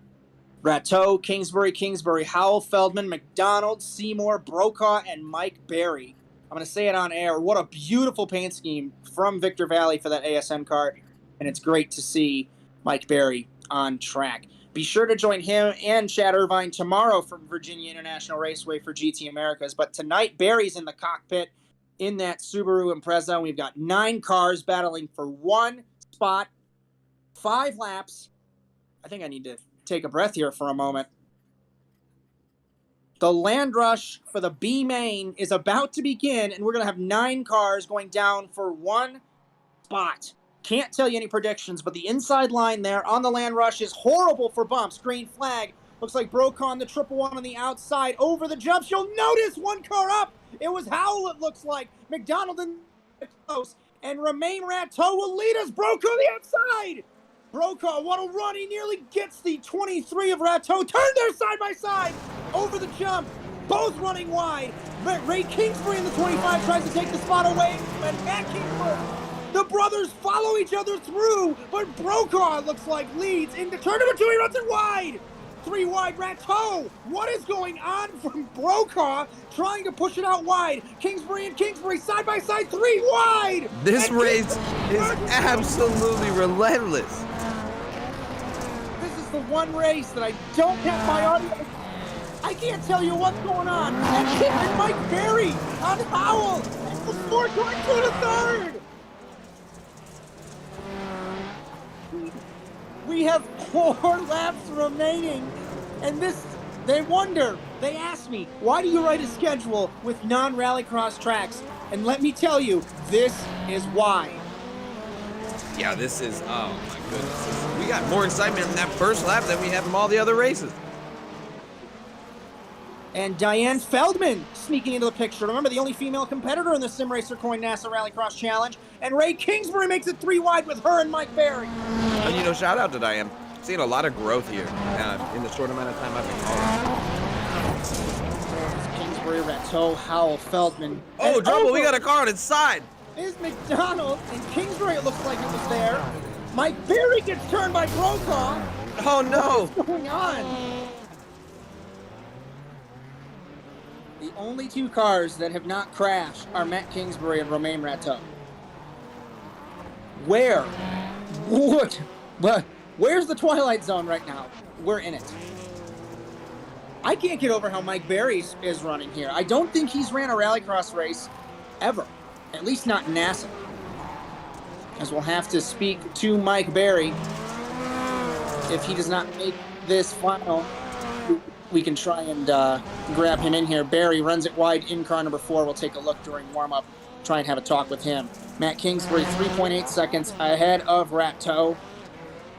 Rateau, Kingsbury, Howell, Feldman, McDonald, Seymour, Brokaw, and Mike Berry. I'm going to say it on air. What a beautiful paint scheme from Victor Vallee for that ASN car. And it's great to see Mike Berry on track. Be sure to join him and Chad Irvine tomorrow from Virginia International Raceway for GT Americas. But tonight, Berry's in the cockpit in that Subaru Impreza. We've got 9 cars battling for 1 spot, 5 laps. I think I need to take a breath here for a moment. The land rush for the B main is about to begin, and we're going to have 9 cars going down for 1 spot. Can't tell you any predictions, but the inside line there on the land rush is horrible for bumps. Green flag. Looks like Brokaw on the 111 on the outside. Over the jumps. You'll notice 1 car up. It was Howell, it looks like. McDonald in close. And Romain Rateau will lead us. Brokaw on the outside. Brokaw, what a run. He nearly gets the 23 of Rateau. Turn there side by side. Over the jump. Both running wide. Ray Kingsbury in the 25 tries to take the spot away. And Matt Kingsbury. The brothers follow each other through. But Brokaw looks like leads into turn number 2. He runs it wide. 3 wide, Rateau. What is going on from Brokaw trying to push it out wide? Kingsbury side by side, 3 wide. This race is absolutely relentless. This is the one race that I don't have my audio. I can't tell you what's going on. And Mike Berry on Howell. And the score going to the 3rd. We have 4 laps remaining, and they ask me, why do you write a schedule with non-rallycross tracks? And let me tell you, this is why. Yeah, this is, oh my goodness. We got more excitement in that first lap than we have from all the other races. And Diane Feldman sneaking into the picture. Remember, the only female competitor in the Simracer Coin NASA Rallycross Challenge. And Ray Kingsbury makes it 3 wide with her and Mike Berry. And, shout out to Diane. Seeing a lot of growth here in the short amount of time I've been calling. Kingsbury, Rateau, Howell, Feldman. Oh, trouble, we got a car on its side. Is McDonald, and Kingsbury, it looks like it was there. Mike Berry gets turned by Brokaw. Oh, no. What's going on? The only 2 cars that have not crashed are Matt Kingsbury and Romain Rateau. Where's the Twilight Zone right now? We're in it. I can't get over how Mike Berry is running here. I don't think he's ran a rallycross race ever. At least not in NASA. As we'll have to speak to Mike Berry. If he does not make this final, we can try and grab him in here. Berry runs it wide in car number 4. We'll take a look during warm-up, try and have a talk with him. Matt Kingsbury, 3.8 seconds ahead of Rateau.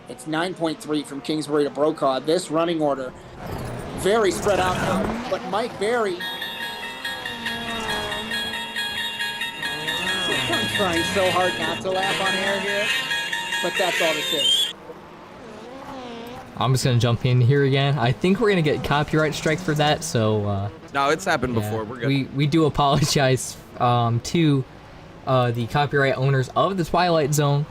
It's 9.3 from Kingsbury to Brokaw. This running order, very spread out now. But Mike Berry, I'm trying so hard not to laugh on air here, but that's all this is. I'm just gonna jump in here again. I think we're gonna get copyright strike for that, so No, it's happened yeah, before. We're good. we do apologize to the copyright owners of the Twilight Zone,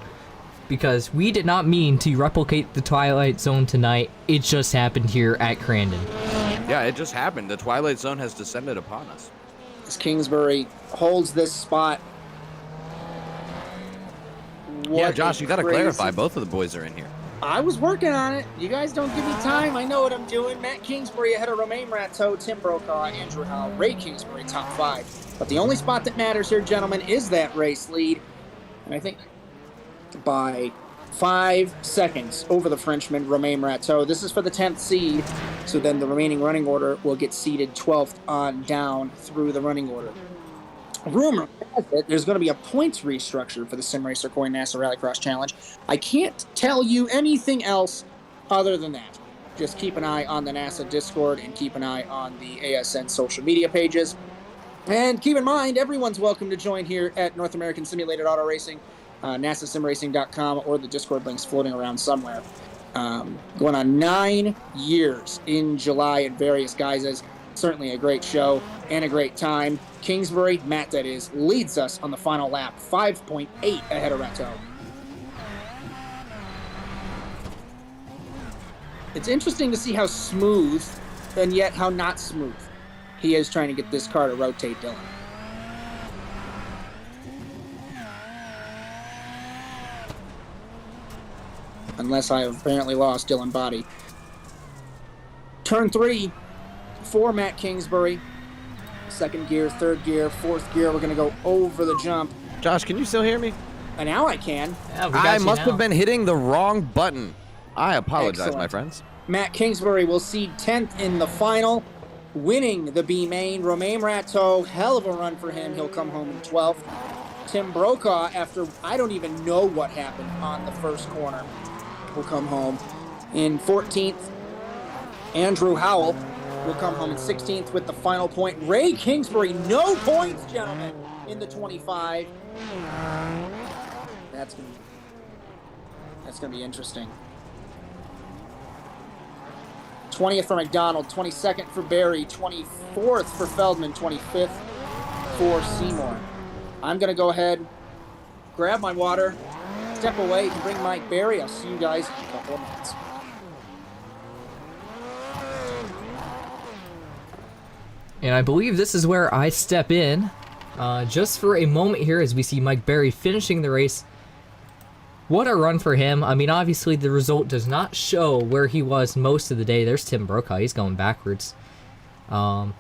because we did not mean to replicate the Twilight Zone tonight. It just happened here at Crandon. Yeah, it just happened. The Twilight Zone has descended upon us. As Kingsbury holds this spot. Yeah, Josh, you got to clarify. Both of the boys are in here. I was working on it. You guys don't give me time. I know what I'm doing. Matt Kingsbury ahead of Romain Rateau, Tim Brokaw, Andrew Howell, Ray Kingsbury, top 5. But the only spot that matters here, gentlemen, is that race lead. And I think by 5 seconds over the Frenchman, Romain Rateau. This is for the 10th seed. So then the remaining running order will get seeded 12th on down through the running order. Rumor has it there's going to be a points restructure for the Simracer Coin NASA Rallycross Challenge. I can't tell you anything else other than that. Just keep an eye on the NASA Discord and keep an eye on the ASN social media pages. And keep in mind, everyone's welcome to join here at North American Simulated Auto Racing, NASASimRacing.com, or the Discord links floating around somewhere. Going on 9 years in July in various guises. Certainly a great show and a great time. Kingsbury, Matt that is, leads us on the final lap, 5.8 ahead of Rateau. It's interesting to see how smooth and yet how not smooth he is trying to get this car to rotate Dylan. Unless I have apparently lost Dylan Baadte. Turn 3 for Matt Kingsbury. Second gear, third gear, fourth gear. We're going to go over the jump. Josh, can you still hear me? And now I can. Yeah, we got I you must now. have been hitting the wrong button. I apologize, Excellent. my friends. Matt Kingsbury will seed 10th in the final, winning the B main. Romain Rateau, hell of a run for him. He'll come home in 12th. Tim Brokaw, after I don't even know what happened on the first corner, will come home in 14th. Andrew Howell will come home in 16th with the final point. Ray Kingsbury, no points, gentlemen, in the 25. That's gonna be interesting. 20th for McDonald, 22nd for Barry, 24th for Feldman, 25th for Seymour. I'm gonna go ahead, grab my water, step away, and bring Mike Barry. I'll see you guys in a couple of minutes. And I believe this is where I step in, just for a moment here as we see Mike Barry finishing the race. What a run for him. I mean, obviously the result does not show where he was most of the day. There's Tim Brokaw. He's going backwards. I'd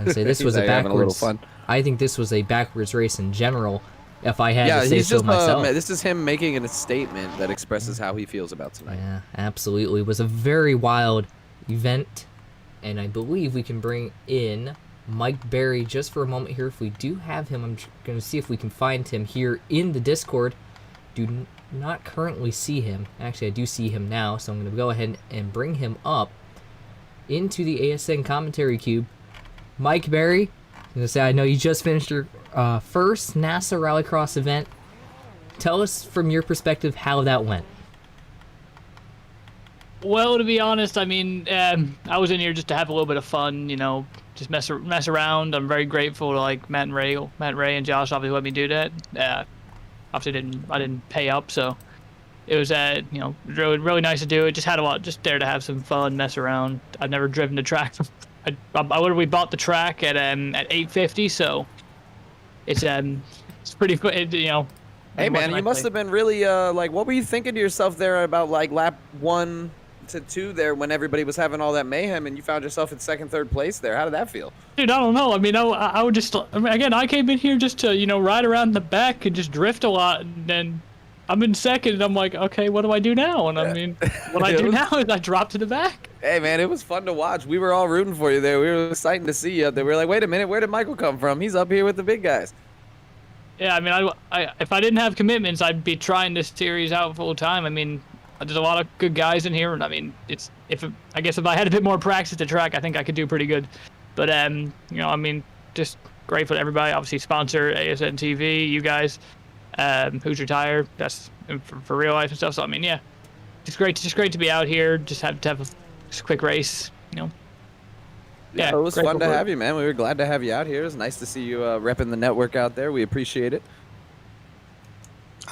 say this was a having a little backwards. fun. I think this was a backwards race in general, if I had to say he's so just myself. this is him making a statement that expresses how he feels about tonight. Yeah, absolutely. It was a very wild event. And I believe we can bring in Mike Barry just for a moment here. If we do have him, I'm going to see if we can find him here in the Discord. Do not currently see him. Actually, I do see him now, so I'm going to go ahead and bring him up into the ASN commentary cube. Mike Barry, I'm going to say, I know you just finished your first NASA Rallycross event. Tell us from your perspective how that went. Well, to be honest, I mean, I was in here just to have a little bit of fun, you know, just mess around. I'm very grateful to like Matt and Ray and Josh obviously let me do that. Obviously I didn't pay up, so it was you know, really nice to do it. Just had a lot, just there to have some fun, mess around. I've never driven the track. We bought the track at 850, so it's pretty good, you know. Hey man, you must have been really like, what were you thinking to yourself there about like lap 1 to 2 there when everybody was having all that mayhem and you found yourself in second, third place there? How did that feel? Dude, I don't know. I mean, I would just, I mean, again, I came in here just to, you know, ride around the back and just drift a lot, and then I'm in second, and I'm like, okay, what do I do now? And I mean, what I do now is I drop to the back. Hey man, it was fun to watch. We were all rooting for you there. We were excited to see you out there. We were like, wait a minute, where did Michael come from? He's up here with the big guys. Yeah, I mean, if I didn't have commitments, I'd be trying this series out full time. I mean, there's a lot of good guys in here, and I mean, I guess if I had a bit more practice at the track, I think I could do pretty good. But you know, I mean, just grateful to everybody. Obviously, sponsor ASN TV, you guys, who's retired. That's for real life and stuff. So I mean, yeah, It's great to be out here. Just have to have a quick race, you know. Yeah, it was fun to have you, man. We were glad to have you out here. It was nice to see you repping the network out there. We appreciate it.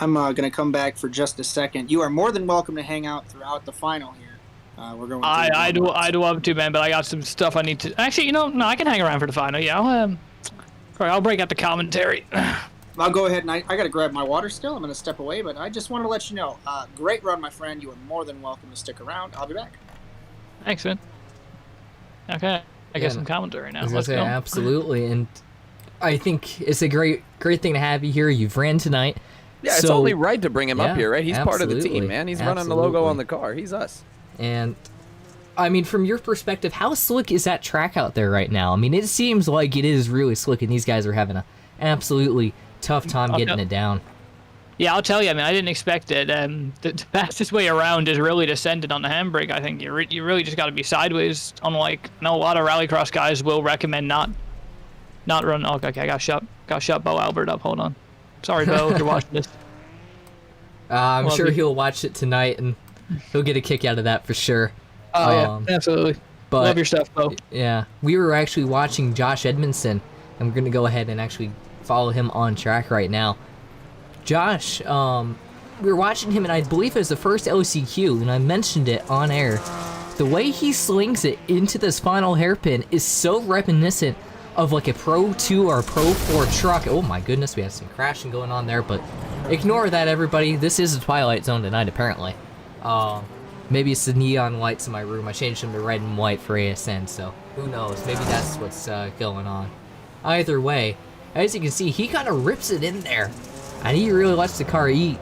I'm going to come back for just a second. You are more than welcome to hang out throughout the final here. We're going. I'd love to, man, but I got some stuff I need to. Actually, no, I can hang around for the final. Yeah, I'll break out the commentary. I'll go ahead and I got to grab my water still. I'm going to step away, but I just want to let you know, great run, my friend. You are more than welcome to stick around. I'll be back. Thanks, man. Okay, I guess some commentary now. Let's go. Absolutely, and I think it's a great thing to have you here. You've ran tonight. Yeah, it's only right to bring him up here, right? He's part of the team, man. He's running the logo on the car. He's us. And, I mean, from your perspective, how slick is that track out there right now? I mean, it seems like it is really slick, and these guys are having an absolutely tough time getting it down. Yeah, I'll tell you. I mean, I didn't expect it. The fastest way around is really to send it on the handbrake. I think you really just got to be sideways. Unlike, I know a lot of Rallycross guys will recommend not run. Oh, okay, I got shut Bo Albert up. Hold on. Sorry, Bo, if you're watching this. I'm sure he'll watch it tonight, and he'll get a kick out of that for sure. Oh, yeah, absolutely. But, love your stuff, Bo. Yeah, we were actually watching Josh Edmondson, and we're going to go ahead and actually follow him on track right now. Josh, we were watching him, and I believe it was the first LCQ, and I mentioned it on air. The way he slings it into this final hairpin is so reminiscent of like a Pro 2 or a Pro 4 truck. Oh my goodness, we have some crashing going on there, but ignore that, everybody. This is a Twilight Zone tonight, apparently. Maybe it's the neon lights in my room. I changed them to red and white for ASN, so who knows? Maybe that's what's going on. Either way, as you can see, he kind of rips it in there, and he really lets the car eat.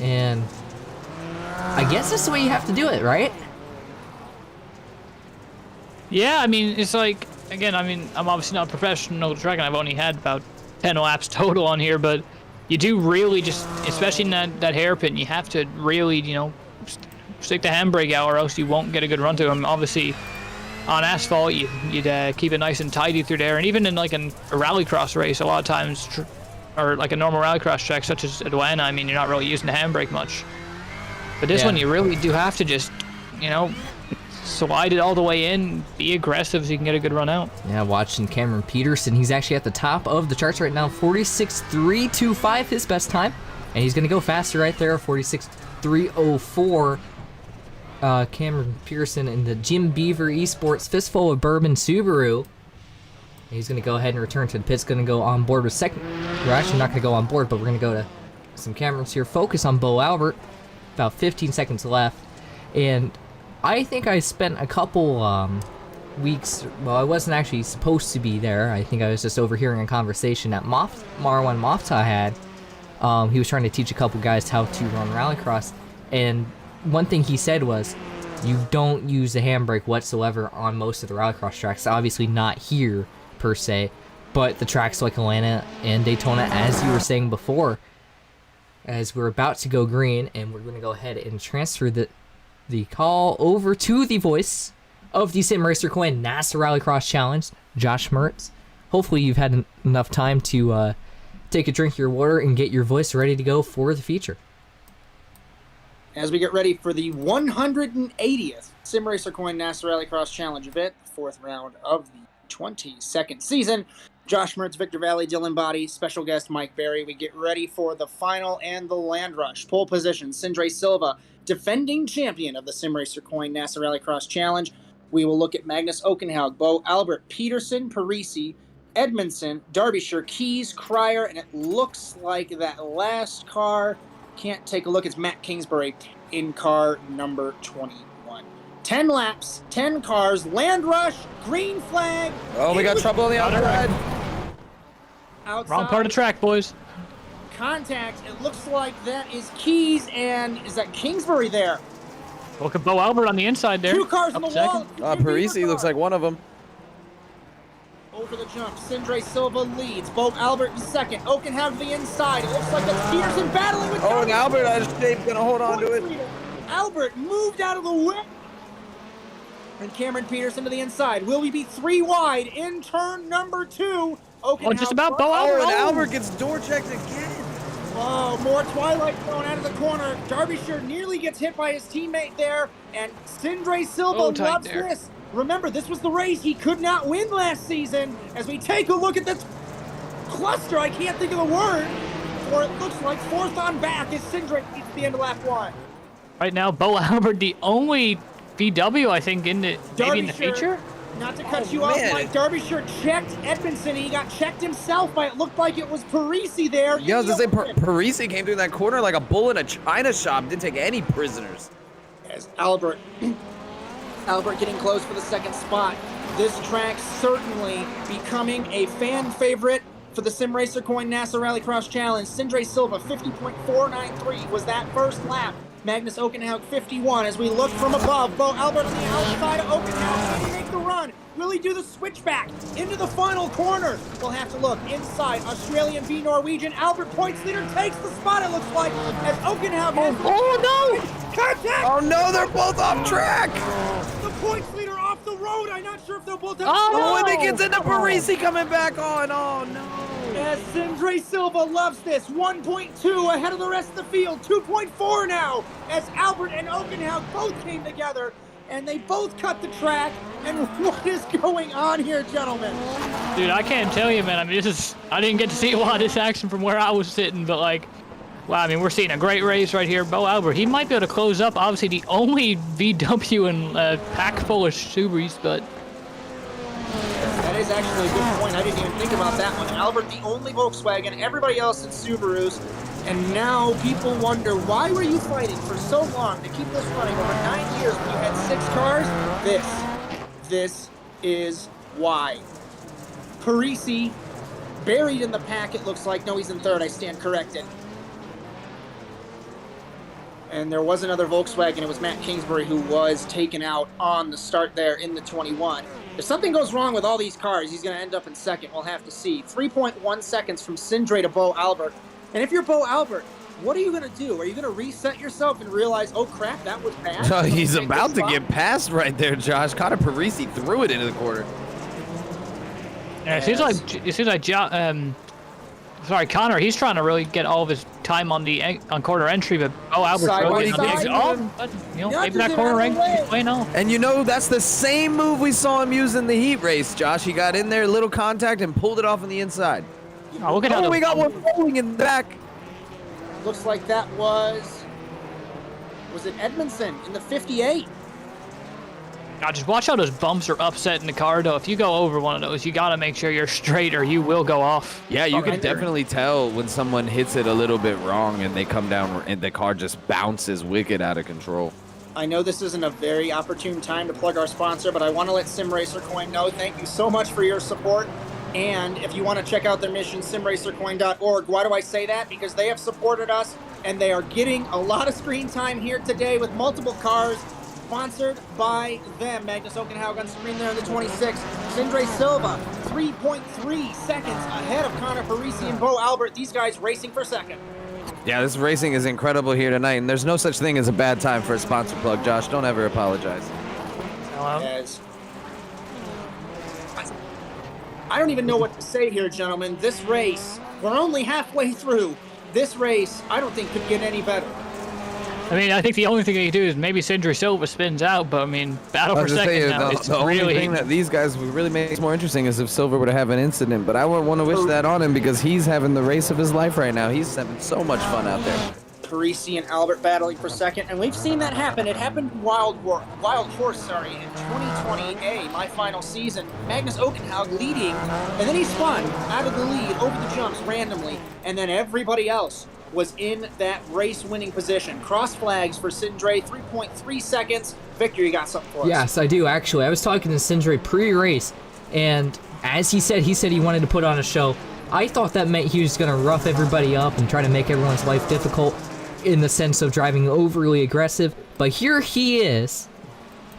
And I guess that's the way you have to do it, right? Yeah, I mean, it's like, again, I mean, I'm obviously not a professional track, and I've only had about 10 laps total on here, but you do really just, especially in that hairpin, you have to really, you know, stick the handbrake out, or else you won't get a good run to them. Obviously, on asphalt, you'd keep it nice and tidy through there, and even in like a rallycross race, a lot of times, or like a normal rallycross track such as Atlanta, I mean, you're not really using the handbrake much. But this one, you really do have to just, you know, slide it all the way in, be aggressive so you can get a good run out. Yeah, watching Cameron Peterson, he's actually at the top of the charts right now, 46.325, his best time, and he's gonna go faster right there, 46.304. Cameron Pearson in the Jim Beaver Esports Fistful of Bourbon Subaru. He's going to go ahead and return to the pits. Going to go on board with second. We're actually not going to go on board, but we're going to go to some cameras here. Focus on Bo Albert. About 15 seconds left. And I think I spent a couple weeks. Well, I wasn't actually supposed to be there. I think I was just overhearing a conversation that Marwan Mofta had. He was trying to teach a couple guys how to run Rallycross. And one thing he said was, you don't use the handbrake whatsoever on most of the Rallycross tracks. Obviously not here, per se, but the tracks like Atlanta and Daytona, as you were saying before, as we're about to go green, and we're going to go ahead and transfer the call over to the voice of the Simracer Coin NASA Rallycross Challenge, Josh Mertz. Hopefully you've had enough time to take a drink of your water and get your voice ready to go for the feature. As we get ready for the 180th Simracer Coin NASA Rallycross Challenge event, the fourth round of the 22nd season, Josh Mertz, Victor Vallee, Dylan Baadte, special guest Mike Berry. We get ready for the final and the land rush. Pole position, Sindre Silva, defending champion of the Simracer Coin NASA Rallycross Challenge. We will look at Magnus Okenhaug, Bo Albert, Peterson, Parisi, Edmondson, Derbyshire, Keys, Cryer, and it looks like that last car, can't take a look, it's Matt Kingsbury in car number 21. 10 laps, 10 cars, land rush, green flag. Oh, we got trouble on the outside. Wrong part of the track, boys. Contact, it looks like that is Keys, and is that Kingsbury there? Look at Bo Albert on the inside there. 2 cars on the wall. Parisi looks like one of them. Over the jump, Sindre Silva leads. Bo Albert in second. Okenhaug to the inside. It looks like that's Peterson battling with. Oh, and Albert out of shape, gonna hold on to it. Albert moved out of the way. And Cameron Peterson to the inside. Will we be 3 wide in turn number 2? Oh, just about Bo Albert. Oh, and Albert gets door checked again. Oh, more Twilight thrown out of the corner. Derbyshire nearly gets hit by his teammate there, and Sindre Silva loves this. Remember, this was the race he could not win last season. As we take a look at this cluster, I can't think of the word, or it looks like fourth on back as Sindre gets to the end of lap 1. Right now, Bo Albert, the only VW, I think, maybe in the feature. Not to cut you off, Mike, Derbyshire checked Edmondson, and he got checked himself by, it looked like it was Parisi there. Yeah, I was going to say, Parisi came through that corner like a bull in a china shop, didn't take any prisoners. As Albert getting close for the second spot. This track certainly becoming a fan favorite for the Simracer Coin NASA Rallycross Challenge. Sindre Silva, 50.493 was that first lap. Magnus Okenhaug, 51. As we look from above, Bo Albert on the outside of Okenhaug. Can he make the run? Will he do the switchback into the final corner? We'll have to look inside. Australian v Norwegian. Albert, points leader, takes the spot, it looks like, as Okenhaug has... Oh, no! Contact! Oh, no, they're both off track! The points leader off the road. I'm not sure if they'll both have... Oh, and it gets into Parisi coming back on. Oh, no. As Sindre Silva loves this, 1.2 ahead of the rest of the field, 2.4 now, as Albert and Okenhaug both came together, and they both cut the track, and what is going on here, gentlemen? Dude, I can't tell you, man. I mean, I didn't get to see a lot of this action from where I was sitting, but like, wow, I mean, we're seeing a great race right here. Bo Albert, he might be able to close up, obviously the only VW in a pack full of Subarus, but... That is actually a good point. I didn't even think about that one. Albert, the only Volkswagen, everybody else in Subarus. And now people wonder, why were you fighting for so long to keep this running over 9 years when you had 6 cars? This is why. Parisi, buried in the pack, it looks like. No, he's in third. I stand corrected. And there was another Volkswagen. It was Matt Kingsbury who was taken out on the start there in the 21. If something goes wrong with all these cars, he's going to end up in second. We'll have to see. 3.1 seconds from Sindre to Bo Albert. And if you're Bo Albert, what are you going to do? Are you going to reset yourself and realize, oh, crap, that was bad? Oh, he's about to get past right there, Josh. Connor Parisi threw it into the corner. Yeah, it seems like Connor, he's trying to really get all of his time on corner entry, but Albert's really maybe that corner rank playing off. And you know, that's the same move we saw him use in the heat race, Josh. He got in there, little contact, and pulled it off on the inside. Oh, look at how we got one rolling in the back. Looks like that was it Edmondson in the 58? Now just watch how those bumps are upsetting the car, though. If you go over one of those, you got to make sure you're straight or you will go off. Yeah, you can definitely tell when someone hits it a little bit wrong and they come down and the car just bounces wicked out of control. I know this isn't a very opportune time to plug our sponsor, but I want to let Simracer Coin know thank you so much for your support. And if you want to check out their mission, simracercoin.org. Why do I say that? Because they have supported us, and they are getting a lot of screen time here today with multiple cars sponsored by them. Magnus Okenhaug on screen there in the 26. Sindre Silva, 3.3 seconds ahead of Connor Parisi and Bo Albert. These guys racing for second. Yeah, this racing is incredible here tonight, and there's no such thing as a bad time for a sponsor plug, Josh. Don't ever apologize. I don't even know what to say here, gentlemen. This race, we're only halfway through. This race, I don't think could get any better. I mean, I think the only thing they can do is maybe Sindre Silva spins out, but I mean, battle for second now. The only thing that these guys would really make more interesting is if Silva were to have an incident, but I wouldn't want to wish that on him because he's having the race of his life right now. He's having so much fun out there. Parisi and Albert battling for second, and we've seen that happen. It happened in Wild Horse, in 2020A, my final season. Magnus Okenhaug leading, and then he spun out of the lead over the jumps randomly, and then everybody else was in that race-winning position. Cross flags for Sindre, 3.3 seconds. Victor, you got something for us? Yes, I do, actually. I was talking to Sindre pre-race, and as he said he wanted to put on a show. I thought that meant he was going to rough everybody up and try to make everyone's life difficult in the sense of driving overly aggressive, but here he is,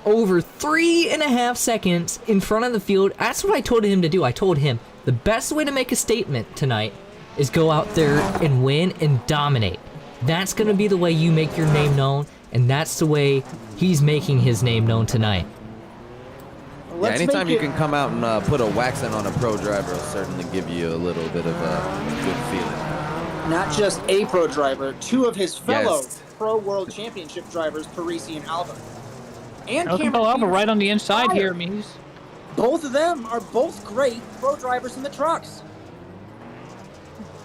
over 3.5 seconds in front of the field. That's what I told him to do. I told him the best way to make a statement tonight is go out there and win and dominate. That's going to be the way you make your name known, and that's the way he's making his name known tonight. Yeah, anytime you can come out and put a waxing on a pro driver will certainly give you a little bit of a good feeling. Not just a pro driver, two of his fellow Yes. pro world championship drivers, Parisi and Albert. And Look at Cameron Albert Peterson. right on the inside here. I mean, he's... Both of them are both great pro drivers in the trucks.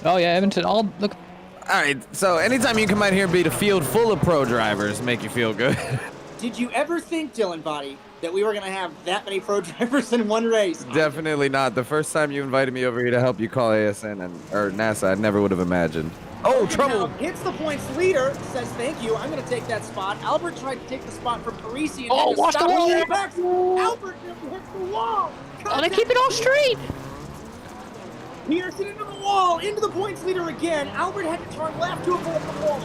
Oh yeah, Edmonton. All look. All right, so anytime you come out here and beat a field full of pro drivers, make you feel good. Did you ever think, Dylan Baadte, that we were going to have that many pro drivers in one race? Definitely not. The first time you invited me over here to help you call ASN or NASA, I never would have imagined. Oh, trouble! Now hits the points leader, says thank you, I'm going to take that spot. Albert tried to take the spot from Parisi and Oh, had to watch the stop wall! the apex. Albert hits the wall. Oh, they keep it all straight. Peterson into the wall, into the points leader again. Albert had to turn left to avoid the wall.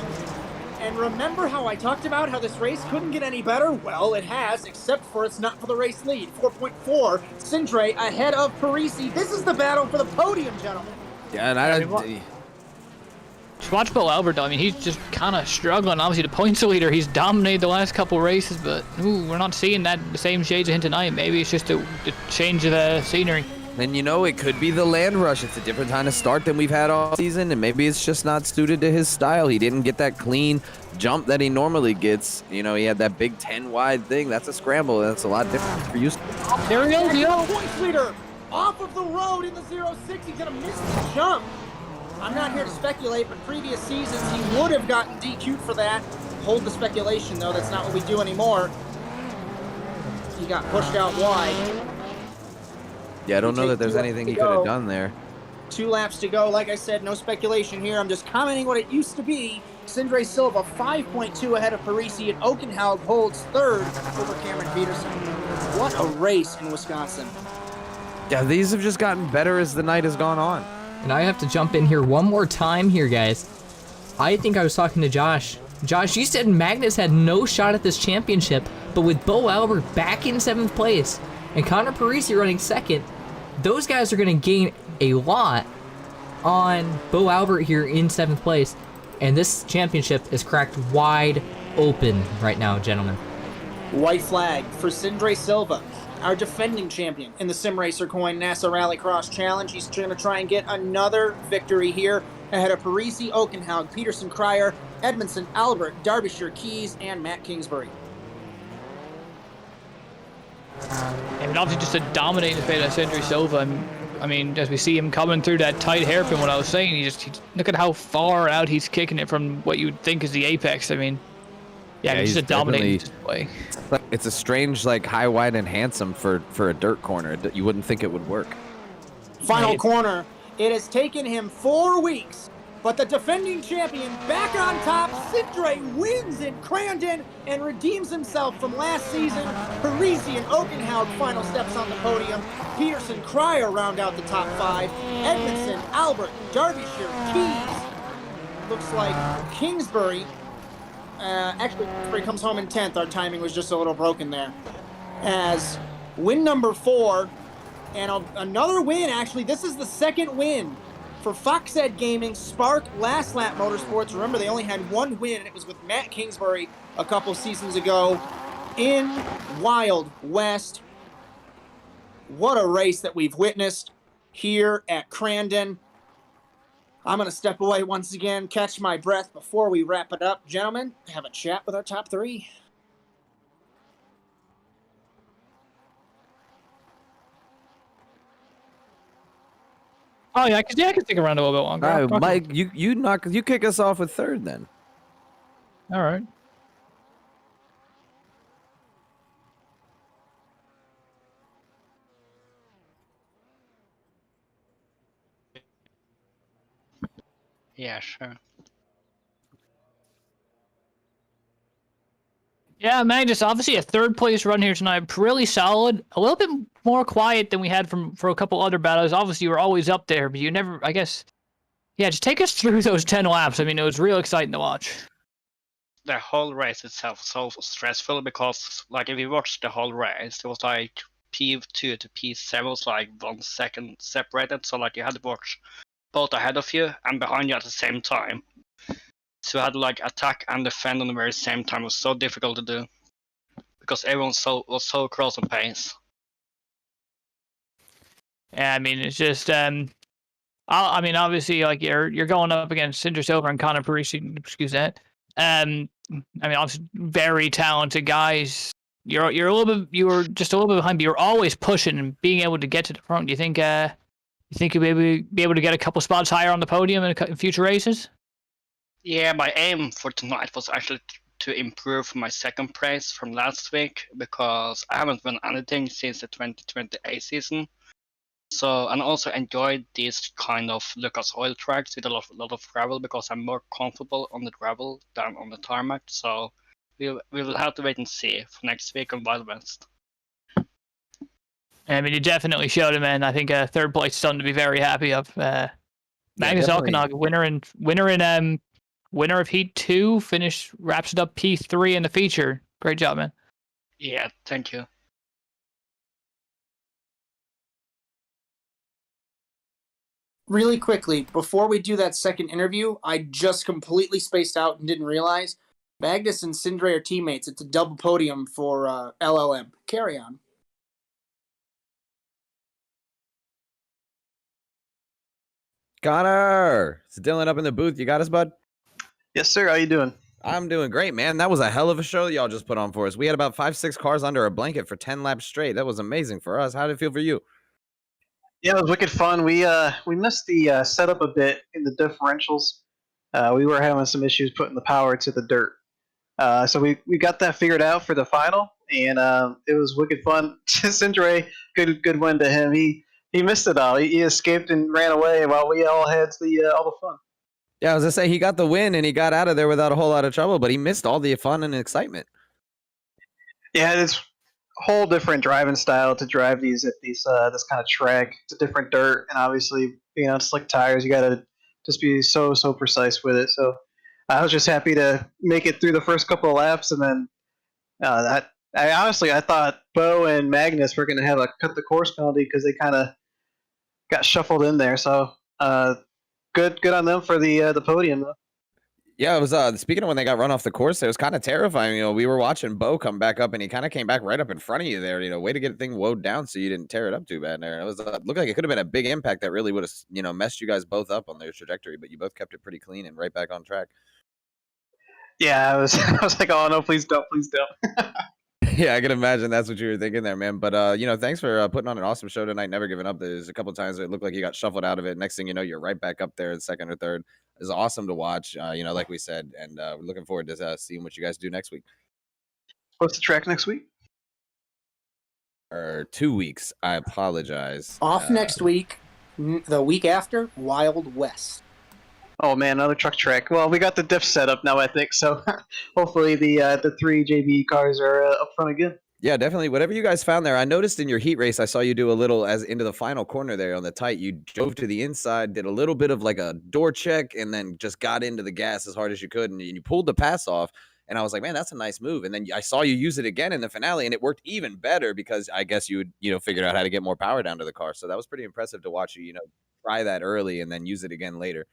And remember how I talked about how this race couldn't get any better? Well, it has, except for it's not for the race lead. 4.4, Sindre ahead of Parisi. This is the battle for the podium, gentlemen. Yeah, and Just watch Bo Albert though. I mean, he's just kind of struggling. Obviously, the points leader, he's dominated the last couple races, but we're not seeing that the same shades of him tonight. Maybe it's just a change of the scenery. And you know, it could be the land rush. It's a different kind of start than we've had all season, and maybe it's just not suited to his style. He didn't get that clean jump that he normally gets. You know, he had that big 10 wide thing. That's a scramble. That's a lot different for you. There he goes, yo. Points leader off of the road in the 06. He's gonna miss the jump. I'm not here to speculate, but previous seasons he would have gotten DQ'd for that. Hold the speculation, though. That's not what we do anymore. He got pushed out wide. Yeah, I don't know that there's anything he could have done there. 2 laps to go. Like I said, no speculation here. I'm just commenting what it used to be. Sindre Silva 5.2 ahead of Parisi, and Okenhaug holds third over Cameron Peterson. What a race in Wisconsin. Yeah, these have just gotten better as the night has gone on. And I have to jump in here one more time here, guys. I think I was talking to Josh. Josh, you said Magnus had no shot at this championship, but with Bo Albert back in 7th place and Connor Parisi running 2nd, those guys are going to gain a lot on Bo Albert here in 7th place. And this championship is cracked wide open right now, gentlemen. White flag for Sindre Silva, our defending champion in the Simracer Coin NASA Rallycross Challenge. He's going to try and get another victory here ahead of Parisi, Okenhaug, Peterson, Cryer, Edmondson, Albert, Derbyshire, Keys, and Matt Kingsbury. And obviously just a dominating fate of Sindre Silva. I mean, as we see him coming through that tight hairpin, what I was saying, he look at how far out he's kicking it from what you would think is the apex. I mean, yeah, he's just a dominating display. It's a strange, like, high, wide, and handsome for a dirt corner. You wouldn't think it would work. Final corner. It has taken him 4 weeks, but the defending champion back on top. Sindre wins in Crandon and redeems himself from last season. Parisi and Okenhaug final steps on the podium. Peterson, Cryer round out the top 5. Edmondson, Albert, Derbyshire, Keys. Looks like Kingsbury. Actually, Kingsbury comes home in 10th. Our timing was just a little broken there. As win number 4, and another win, actually. This is the 2nd win for Foxhead Gaming, Spark, Last Lap Motorsports. Remember, they only had 1 win, and it was with Matt Kingsbury a couple seasons ago in Wild West. What a race that we've witnessed here at Crandon. I'm going to step away once again, catch my breath before we wrap it up. Gentlemen, have a chat with our top 3. Oh yeah, I can stick around a little bit longer. All right, Mike, you kick us off with 3rd then. All right. Yeah, sure. Yeah, Magnus, obviously a 3rd place run here tonight. Really solid. A little bit more quiet than we had for a couple other battles. Obviously, you were always up there, but you never, I guess. Yeah, just take us through those 10 laps. I mean, it was real exciting to watch. The whole race itself was so stressful because, like, if you watch the whole race, it was like P2 to P7 was like 1 second separated. So, like, you had to watch both ahead of you and behind you at the same time. So you had to, like, attack and defend on the very same time. It was so difficult to do because everyone was so close on pace. Yeah, I mean, it's just I mean, obviously, like you're going up against Cinder Silver and Connor Parisi. Excuse that. I mean, obviously, very talented guys. You were just a little bit behind, but you're always pushing and being able to get to the front. Do you think you'll be able to get a couple spots higher on the podium in future races? Yeah, my aim for tonight was actually to improve my second place from last week, because I haven't won anything since the 2020A season. So, and also enjoyed these kind of Lucas Oil tracks with a lot of gravel, because I'm more comfortable on the gravel than on the tarmac. So we'll have to wait and see for next week on Wild West. I mean, you definitely showed him, and I think third place is something to be very happy of. Magnus Alkenog, winner of Heat 2, wraps it up P3 in the feature. Great job, man. Yeah, thank you. Really quickly, before we do that second interview, I just completely spaced out and didn't realize Magnus and Sindre are teammates. It's a double podium for LLM. Carry on. Connor, it's Dylan up in the booth. You got us, bud? Yes, sir. How you doing? I'm doing great, man. That was a hell of a show y'all just put on for us. We had about 5-6 cars under a blanket for 10 laps straight. That was amazing for us. How did it feel for you? Yeah, it was wicked fun. We missed the setup a bit in the differentials. We were having some issues putting the power to the dirt. So we got that figured out for the final, and it was wicked fun. Sindre, good win to him. He missed it all. He escaped and ran away while we all had all the fun. Yeah, I was gonna say he got the win and he got out of there without a whole lot of trouble, but he missed all the fun and excitement. Yeah, it's a whole different driving style to drive this kind of track. It's a different dirt, and obviously, slick tires. You gotta just be so precise with it. So I was just happy to make it through the first couple of laps, and then I thought Bo and Magnus were gonna have a cut the course penalty because they kind of got shuffled in there. So good on them for the podium though. Yeah, it was speaking of when they got run off the course, it was kind of terrifying. We were watching Bo come back up and he kind of came back right up in front of you there. Way to get the thing woed down so you didn't tear it up too bad there. It was looked like it could have been a big impact that really would have messed you guys both up on their trajectory, but you both kept it pretty clean and right back on track. Yeah, I was like, oh no, please don't. Yeah, I can imagine that's what you were thinking there, man. But thanks for putting on an awesome show tonight. Never giving up. There's a couple of times it looked like you got shuffled out of it. Next thing you know, you're right back up there in second or third. It's awesome to watch. Like we said, and we're looking forward to seeing what you guys do next week. What's the track next week? Or 2 weeks. I apologize. Off next week. The week after, Wild West. Oh man, another truck track. Well, we got the diff set up now, I think. So hopefully the 3 JB cars are up front again. Yeah, definitely. Whatever you guys found there, I noticed in your heat race, I saw you do a little as into the final corner there on the tight. You drove to the inside, did a little bit of like a door check, and then just got into the gas as hard as you could, and you pulled the pass off. And I was like, man, that's a nice move. And then I saw you use it again in the finale, and it worked even better because I guess you figured out how to get more power down to the car. So that was pretty impressive to watch you, try that early and then use it again later.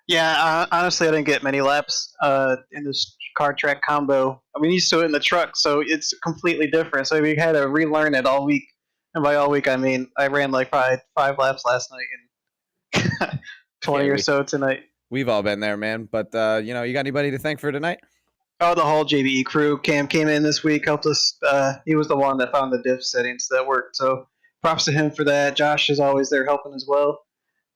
Yeah, honestly, I didn't get many laps in this car track combo. I mean, used to it in the truck, so it's completely different. So we had to relearn it all week. And by all week, I mean, I ran like 5 laps last night and 20 or so tonight. We've all been there, man. But, you got anybody to thank for tonight? Oh, the whole JBE crew. Cam came in this week, helped us. He was the one that found the diff settings that worked. So props to him for that. Josh is always there helping as well.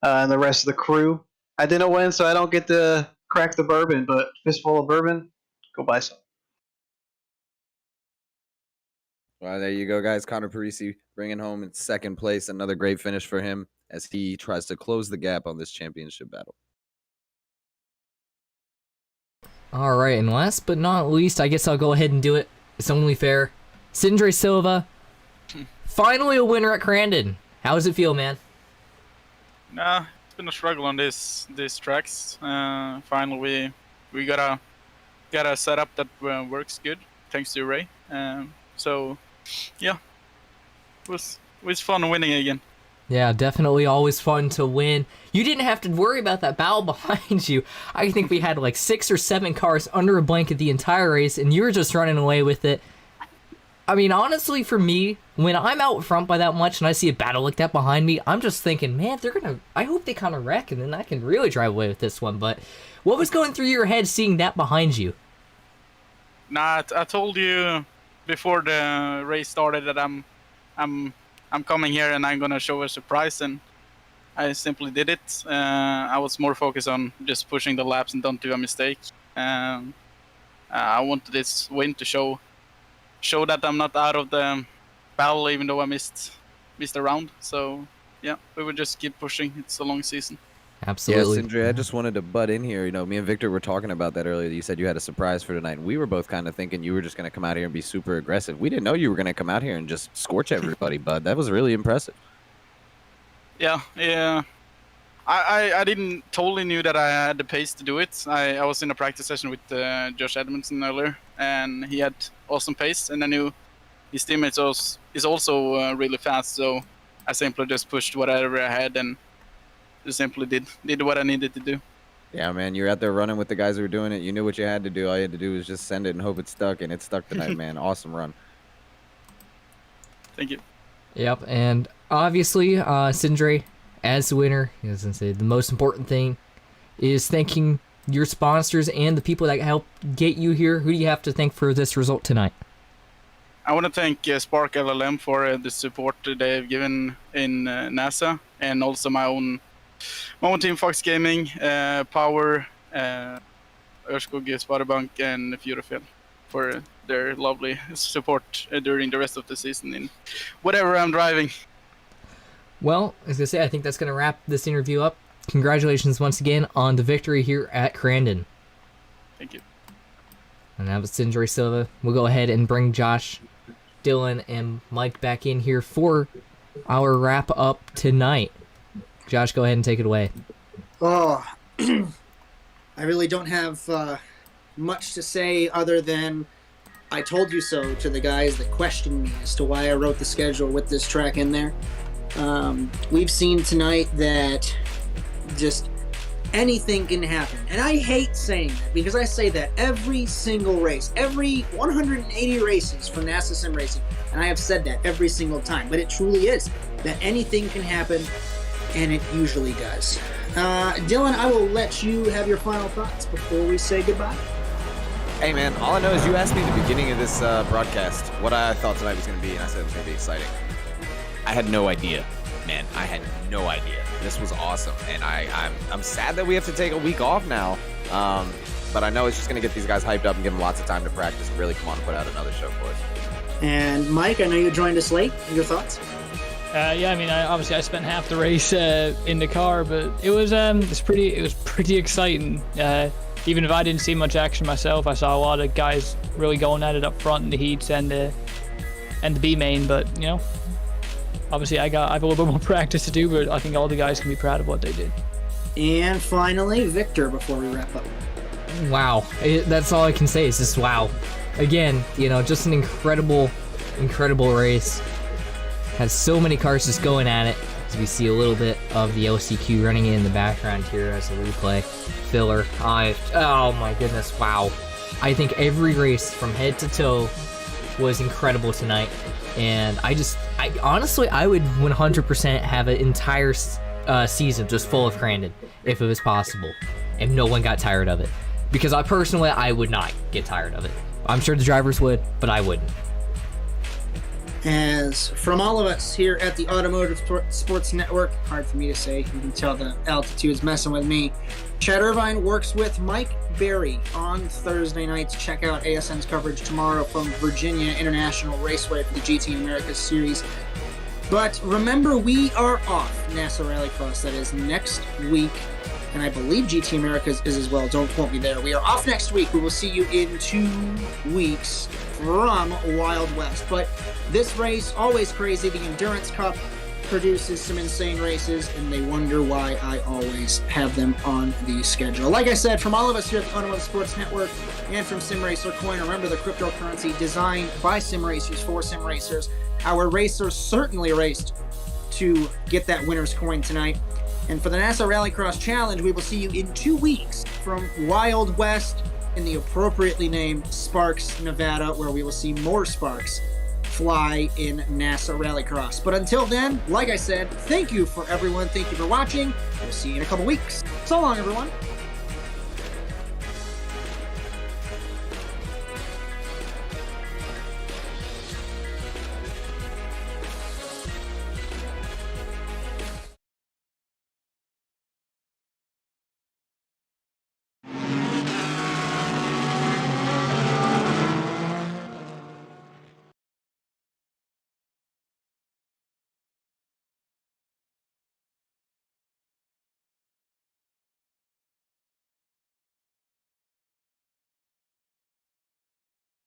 And the rest of the crew. I didn't win, so I don't get to crack the bourbon, but fistful of bourbon, go buy some. Well, there you go, guys. Connor Parisi bringing home in second place. Another great finish for him as he tries to close the gap on this championship battle. All right, and last but not least, I guess I'll go ahead and do it. It's only fair. Sindre Silva, finally a winner at Crandon. How does it feel, man? Nah, it's been a struggle on these tracks. Finally, we got a setup that works good, thanks to Ray. So, yeah, it was fun winning again. Yeah, definitely always fun to win. You didn't have to worry about that battle behind you. I think we had like 6 or 7 cars under a blanket the entire race, and you were just running away with it. I mean, honestly, for me, when I'm out front by that much and I see a battle like that behind me, I'm just thinking, man, I hope they kind of wreck, and then I can really drive away with this one. But what was going through your head seeing that behind you? Nah, I told you before the race started that I'm coming here and I'm gonna show a surprise, and I simply did it. I was more focused on just pushing the laps and don't do a mistake. I wanted this win to show that I'm not out of the battle, even though I missed a round. So yeah, we would just keep pushing. It's a long season. Absolutely. Yeah, Sindri, I just wanted to butt in here. You know, me and Victor were talking about that earlier. You said you had a surprise for tonight, and we were both kind of thinking you were just going to come out here and be super aggressive. We didn't know you were going to come out here and just scorch everybody, bud. That was really impressive. Yeah. I didn't totally knew that I had the pace to do it. I was in a practice session with Josh Edmondson earlier, and he had awesome pace, and I knew his teammates is also really fast, so I simply just pushed whatever I had and just simply did what I needed to do. Yeah, man, you're out there running with the guys who were doing it. You knew what you had to do. All you had to do was just send it and hope it stuck, and it stuck tonight, man. Awesome run. Thank you. Yep, and obviously, Sindri, as the winner, as I say, the most important thing is thanking your sponsors and the people that helped get you here. Who do you have to thank for this result tonight? I want to thank Spark LLM for the support they've given in NASA, and also my own team, Fox Gaming, Power, Ørskog Sparebank, and Fjordfjell for their lovely support during the rest of the season in whatever I'm driving. Well, as I say, I think that's going to wrap this interview up. Congratulations once again on the victory here at Crandon. Thank you. And that was Sindri Silva. We'll go ahead and bring Josh, Dylan, and Mike back in here for our wrap up tonight. Josh, go ahead and take it away. Oh, I really don't have much to say other than I told you so to the guys that questioned me as to why I wrote the schedule with this track in there. We've seen tonight that just anything can happen. And I hate saying that because I say that every single race, every 180 races for NASA Sim Racing, and I have said that every single time, but it truly is that anything can happen, and it usually does. Dylan, I will let you have your final thoughts before we say goodbye. Hey, man, all I know is you asked me at the beginning of this broadcast what I thought tonight was going to be, and I said it was going to be exciting. I had no idea, man. I had no idea. This was awesome, and I'm sad that we have to take a week off now, but I know it's just going to get these guys hyped up and give them lots of time to practice and really come on and put out another show for us. And Mike, I know you joined us late. Your thoughts? Yeah, I mean, I spent half the race in the car, but it was pretty exciting. Even if I didn't see much action myself, I saw a lot of guys really going at it up front in the heats and the B main. But you know, obviously I have a little bit more practice to do, but I think all the guys can be proud of what they did. And finally, Victor, before we wrap up. Wow, that's all I can say is just wow. Again, you know, just an incredible race. Has so many cars just going at it. As we see a little bit of the LCQ running in the background here as a replay filler. Oh my goodness, wow. I think every race from head to toe was incredible tonight. And I honestly, I would 100% have an entire season just full of Crandon if it was possible. If no one got tired of it. Because I would not get tired of it. I'm sure the drivers would, but I wouldn't. As from all of us here at the Automotive Sports Network, hard for me to say, you can tell the altitude's messing with me. Chad Irvine works with Mike Berry on Thursday nights. Check out ASN's coverage tomorrow from Virginia International Raceway for the GT Americas Series. But remember, we are off NASA Rallycross. That is next week. And I believe GT Americas is as well. Don't quote me there. We are off next week. We will see you in 2 weeks from Wild West. But this race, always crazy. The Endurance Cup produces some insane races, and they wonder why I always have them on the schedule. Like I said, from all of us here at the Automotive Sports Network and from SimRacer Coin, remember the cryptocurrency designed by sim racers for sim racers. Our racers certainly raced to get that winner's coin tonight. And for the NASA Rallycross Challenge, we will see you in 2 weeks from Wild West in the appropriately named Sparks, Nevada, where we will see more Sparks fly in NASA Rallycross. But until then, like I said, thank you for everyone. Thank you for watching. We'll see you in a couple weeks. So long, everyone.